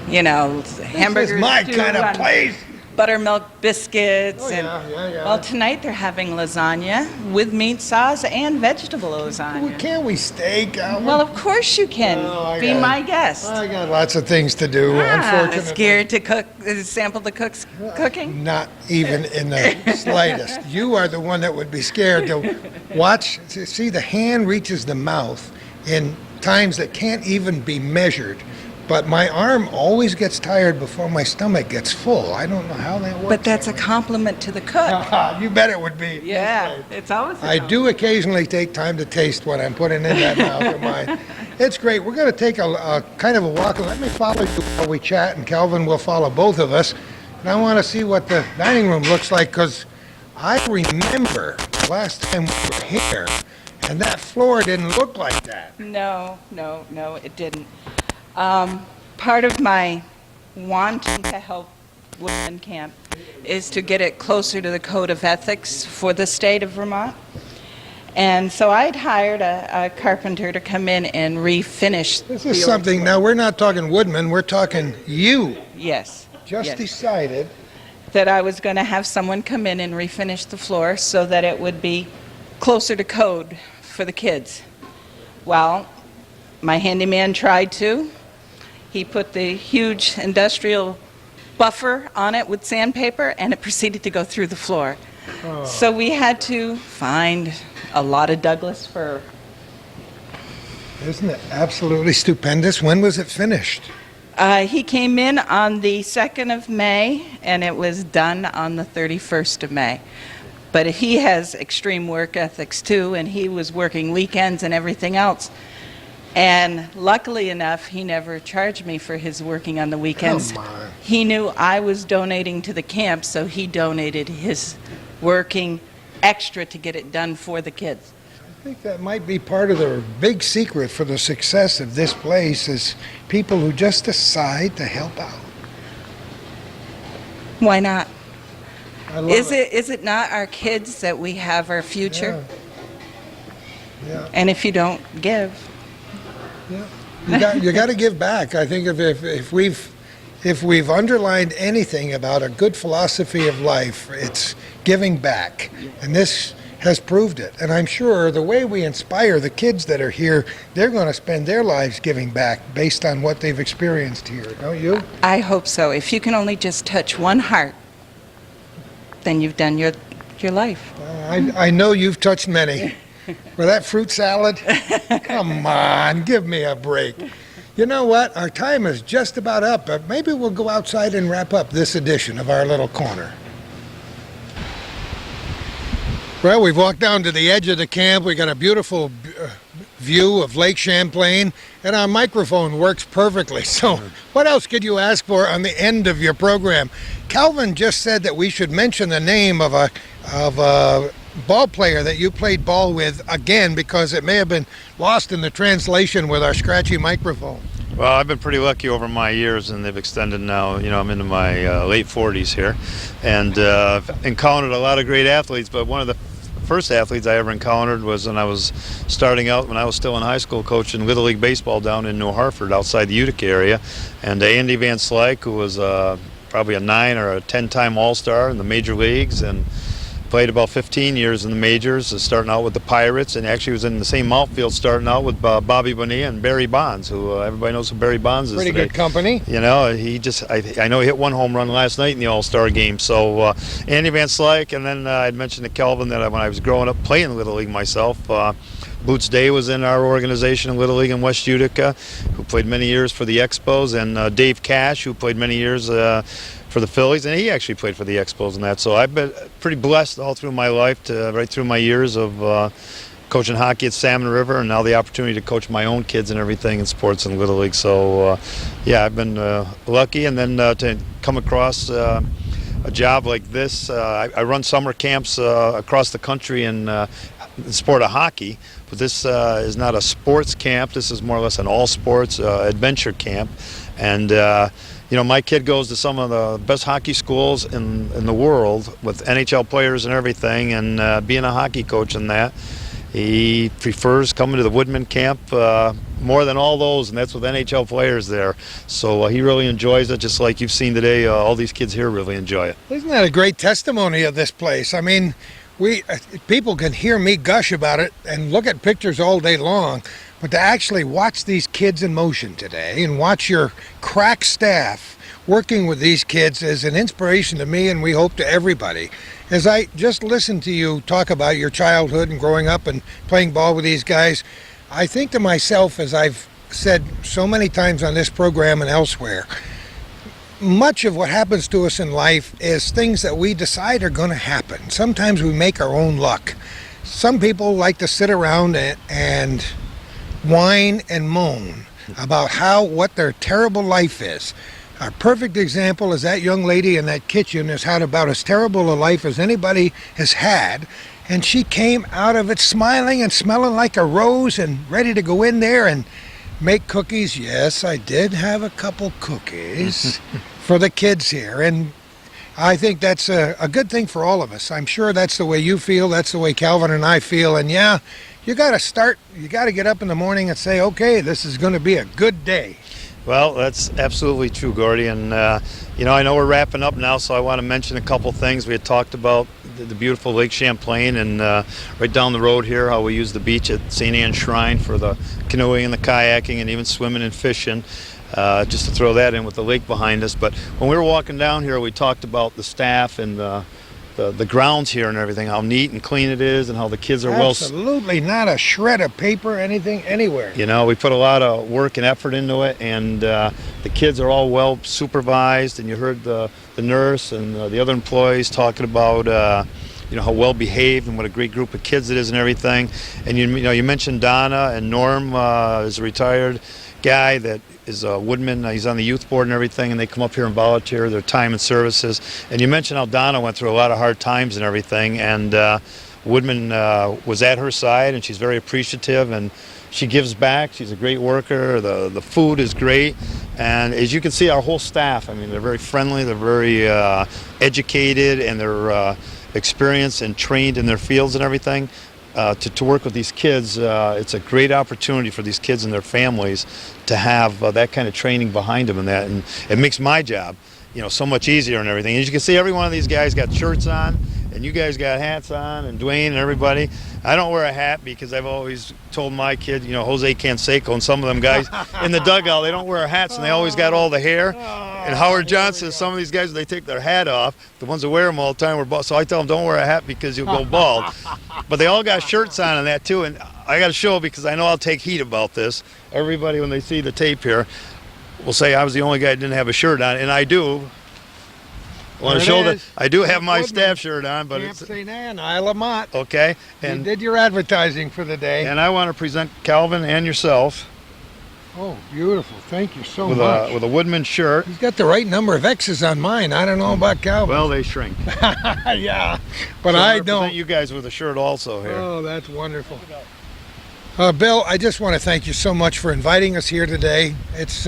You know, hamburgers, This is my stew, kind of and place. buttermilk biscuits. Oh, and yeah. well, tonight they're having lasagna with meat sauce and vegetable lasagna. Can't we stay, Calvin? Well, of course you can. Oh, I Be got it. my guest. I got lots of things to do, unfortunately. Scared to cook, sample the cook's cooking? Not even in the slightest. You are the one that would be scared to watch. See, the hand reaches the mouth in times that can't even be measured. But my arm always gets tired before my stomach gets full. I don't know how that works. But that's a compliment to the cook. You bet it would be. Yeah, it's always a I do occasionally take time to taste what I'm putting in that mouth of mine. It's great. We're going to take a kind of a walk. Let me follow you while we chat, and Calvin will follow both of us. And I want to see what the dining room looks like because I remember last time we were here, and that floor didn't look like that. No, it didn't. Part of my wanting to help Woodmen Camp is to get it closer to the Code of Ethics for the state of Vermont. And so I'd hired a carpenter to come in and refinish. This is something, now we're not talking Woodman, we're talking you. Yes. Just yes. decided. That I was going to have someone come in and refinish the floor so that it would be closer to code for the kids. Well, my handyman tried to. He put the huge industrial buffer on it with sandpaper, and it proceeded to go through the floor. Oh. So we had to find a lot of Douglas fir. Isn't it absolutely stupendous? When was it finished? He came in on the 2nd of May, and it was done on the 31st of May. But he has extreme work ethics too, and he was working weekends and everything else. And luckily enough, he never charged me for his working on the weekends. Come on. He knew I was donating to the camp, so he donated his working extra to get it done for the kids. I think that might be part of the big secret for the success of this place is people who just decide to help out. Why not? I love Is it not our kids that we have our future? Yeah. And if you don't give, Yeah. You got to give back. I think if we've underlined anything about a good philosophy of life, it's giving back. And this has proved it. And I'm sure the way we inspire the kids that are here, they're going to spend their lives giving back based on what they've experienced here, don't you? I hope so. If you can only just touch one heart, then you've done your life. I know you've touched many. For that fruit salad? Come on, give me a break. You know what? Our time is just about up, but maybe we'll go outside and wrap up this edition of our little corner. Well, we've walked down to the edge of the camp. We got a beautiful view of Lake Champlain, and our microphone works perfectly. So what else could you ask for on the end of your program? Calvin just said that we should mention the name of a ball player that you played ball with again, because it may have been lost in the translation with our scratchy microphone. Well, I've been pretty lucky over my years, and they've extended now. You know, I'm into my late 40s here, and encountered a lot of great athletes. But one of the first athletes I ever encountered was when I was starting out, when I was still in high school, coaching Little League Baseball down in New Hartford, outside the Utica area. And Andy Van Slyke, who was probably a 9 or a 10-time All-Star in the major leagues, and played about 15 years in the majors, starting out with the Pirates, and actually was in the same outfield starting out with Bobby Bonilla and Barry Bonds, who everybody knows who Barry Bonds is Pretty today. good company. You know, he just, I know he hit one home run last night in the All-Star game. So Andy Van Slyke, and then I'd mentioned to Kelvin that when I was growing up playing Little League myself, Boots Day was in our organization in Little League in West Utica, who played many years for the Expos, and Dave Cash, who played many years for the Phillies, and he actually played for the Expos and that. So I've been pretty blessed all through my life, right through my years of coaching hockey at Salmon River, and now the opportunity to coach my own kids and everything in sports in Little League. So yeah, I've been lucky, and then to come across a job like this. I run summer camps across the country in the sport of hockey, but this is not a sports camp. This is more or less an all sports adventure camp, and you know, my kid goes to some of the best hockey schools in the world with NHL players and everything, and being a hockey coach in that, he prefers coming to the Woodmen camp more than all those, and that's with NHL players there. So he really enjoys it, just like you've seen today. All these kids here really enjoy it. Isn't that a great testimony of this place? I mean, people can hear me gush about it and look at pictures all day long, but to actually watch these kids in motion today and watch your crack staff working with these kids is an inspiration to me, and we hope to everybody. As I just listened to you talk about your childhood and growing up and playing ball with these guys, I think to myself, as I've said so many times on this program and elsewhere, much of what happens to us in life is things that we decide are going to happen. Sometimes we make our own luck. Some people like to sit around and whine and moan about what their terrible life is. A perfect example is that young lady in that kitchen has had about as terrible a life as anybody has had, and she came out of it smiling and smelling like a rose and ready to go in there and make cookies. Yes, I did have a couple cookies for the kids here, and I think that's a good thing for all of us. I'm sure that's the way you feel, that's the way Calvin and I feel, and yeah, you got to get up in the morning and say, okay, this is going to be a good day. Well, that's absolutely true, Gordy, and you know, I know we're wrapping up now, so I want to mention a couple things. We had talked about the beautiful Lake Champlain, and right down the road here, how we use the beach at St. Anne's Shrine for the canoeing and the kayaking and even swimming and fishing, just to throw that in with the lake behind us. But when we were walking down here, we talked about the staff and the grounds here and everything, how neat and clean it is, and how the kids are absolutely not a shred of paper, anything, anywhere. You know, we put a lot of work and effort into it, and the kids are all well supervised. And you heard the nurse and the other employees talking about you know, how well behaved and what a great group of kids it is and everything. And you know, you mentioned Donna, and Norm is a retired guy that is a Woodman. He's on the youth board and everything, and they come up here and volunteer their time and services. And you mentioned how Donna went through a lot of hard times and everything, and Woodman was at her side, and she's very appreciative, and she gives back. She's a great worker. The food is great, and as you can see, our whole staff, I mean, they're very friendly, they're very educated, and they're experienced and trained in their fields and everything. To work with these kids, it's a great opportunity for these kids and their families to have that kind of training behind them, and it makes my job, you know, so much easier and everything. As you can see, every one of these guys got shirts on, and you guys got hats on, and Dwayne and everybody. I don't wear a hat because I've always told my kid, you know, Jose Canseco and some of them guys in the dugout, they don't wear hats, and they always got all the hair. And Howard Johnson, some of these guys, they take their hat off. The ones that wear them all the time were bald. So I tell them, don't wear a hat because you'll go bald. But they all got shirts on and that too. And I got to show, because I know I'll take heat about this. Everybody, when they see the tape here, will say I was the only guy that didn't have a shirt on, and I do. I want to There it show that is. I do have my Woodmen. staff shirt on, but Camp it's St. Anne, Isle LaMotte. okay. You And did your advertising for the day. and I want to present Calvin and yourself Oh, beautiful. Thank you so with much. a Woodman shirt. He's got the right number of X's on mine. I don't know about Calvin. Well, they shrink. Yeah, but So I I'm gonna present don't. you guys with a shirt also here. Oh, that's wonderful. Bill, I just want to thank you so much for inviting us here today. It's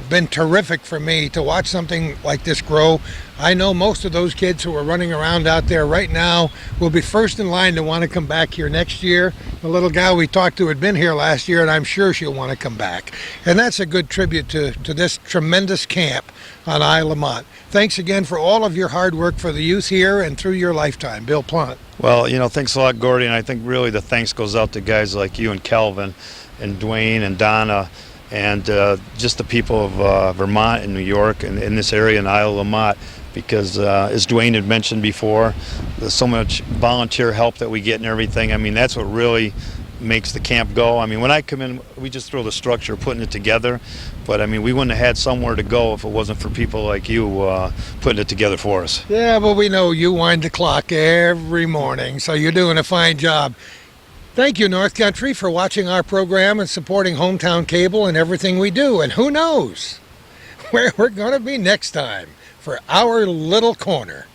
been terrific for me to watch something like this grow. I know most of those kids who are running around out there right now will be first in line to want to come back here next year. The little gal we talked to had been here last year, and I'm sure she'll want to come back. And that's a good tribute to this tremendous camp on Isle LaMotte. Thanks again for all of your hard work for the youth here and through your lifetime. Bill Plant. Well, you know, thanks a lot, Gordy, and I think really the thanks goes out to guys like you and Calvin and Dwayne and Donna and just the people of Vermont and New York and in this area in Isle LaMotte, because as Dwayne had mentioned before, there's so much volunteer help that we get and everything. I mean, that's what really makes the camp go. I mean, when I come in, we just throw the structure, putting it together, but I mean, we wouldn't have had somewhere to go if it wasn't for people like you putting it together for us. Yeah, well, we know you wind the clock every morning, so you're doing a fine job. Thank you, North Country, for watching our program and supporting Hometown Cable and everything we do. And who knows where we're going to be next time for our little corner.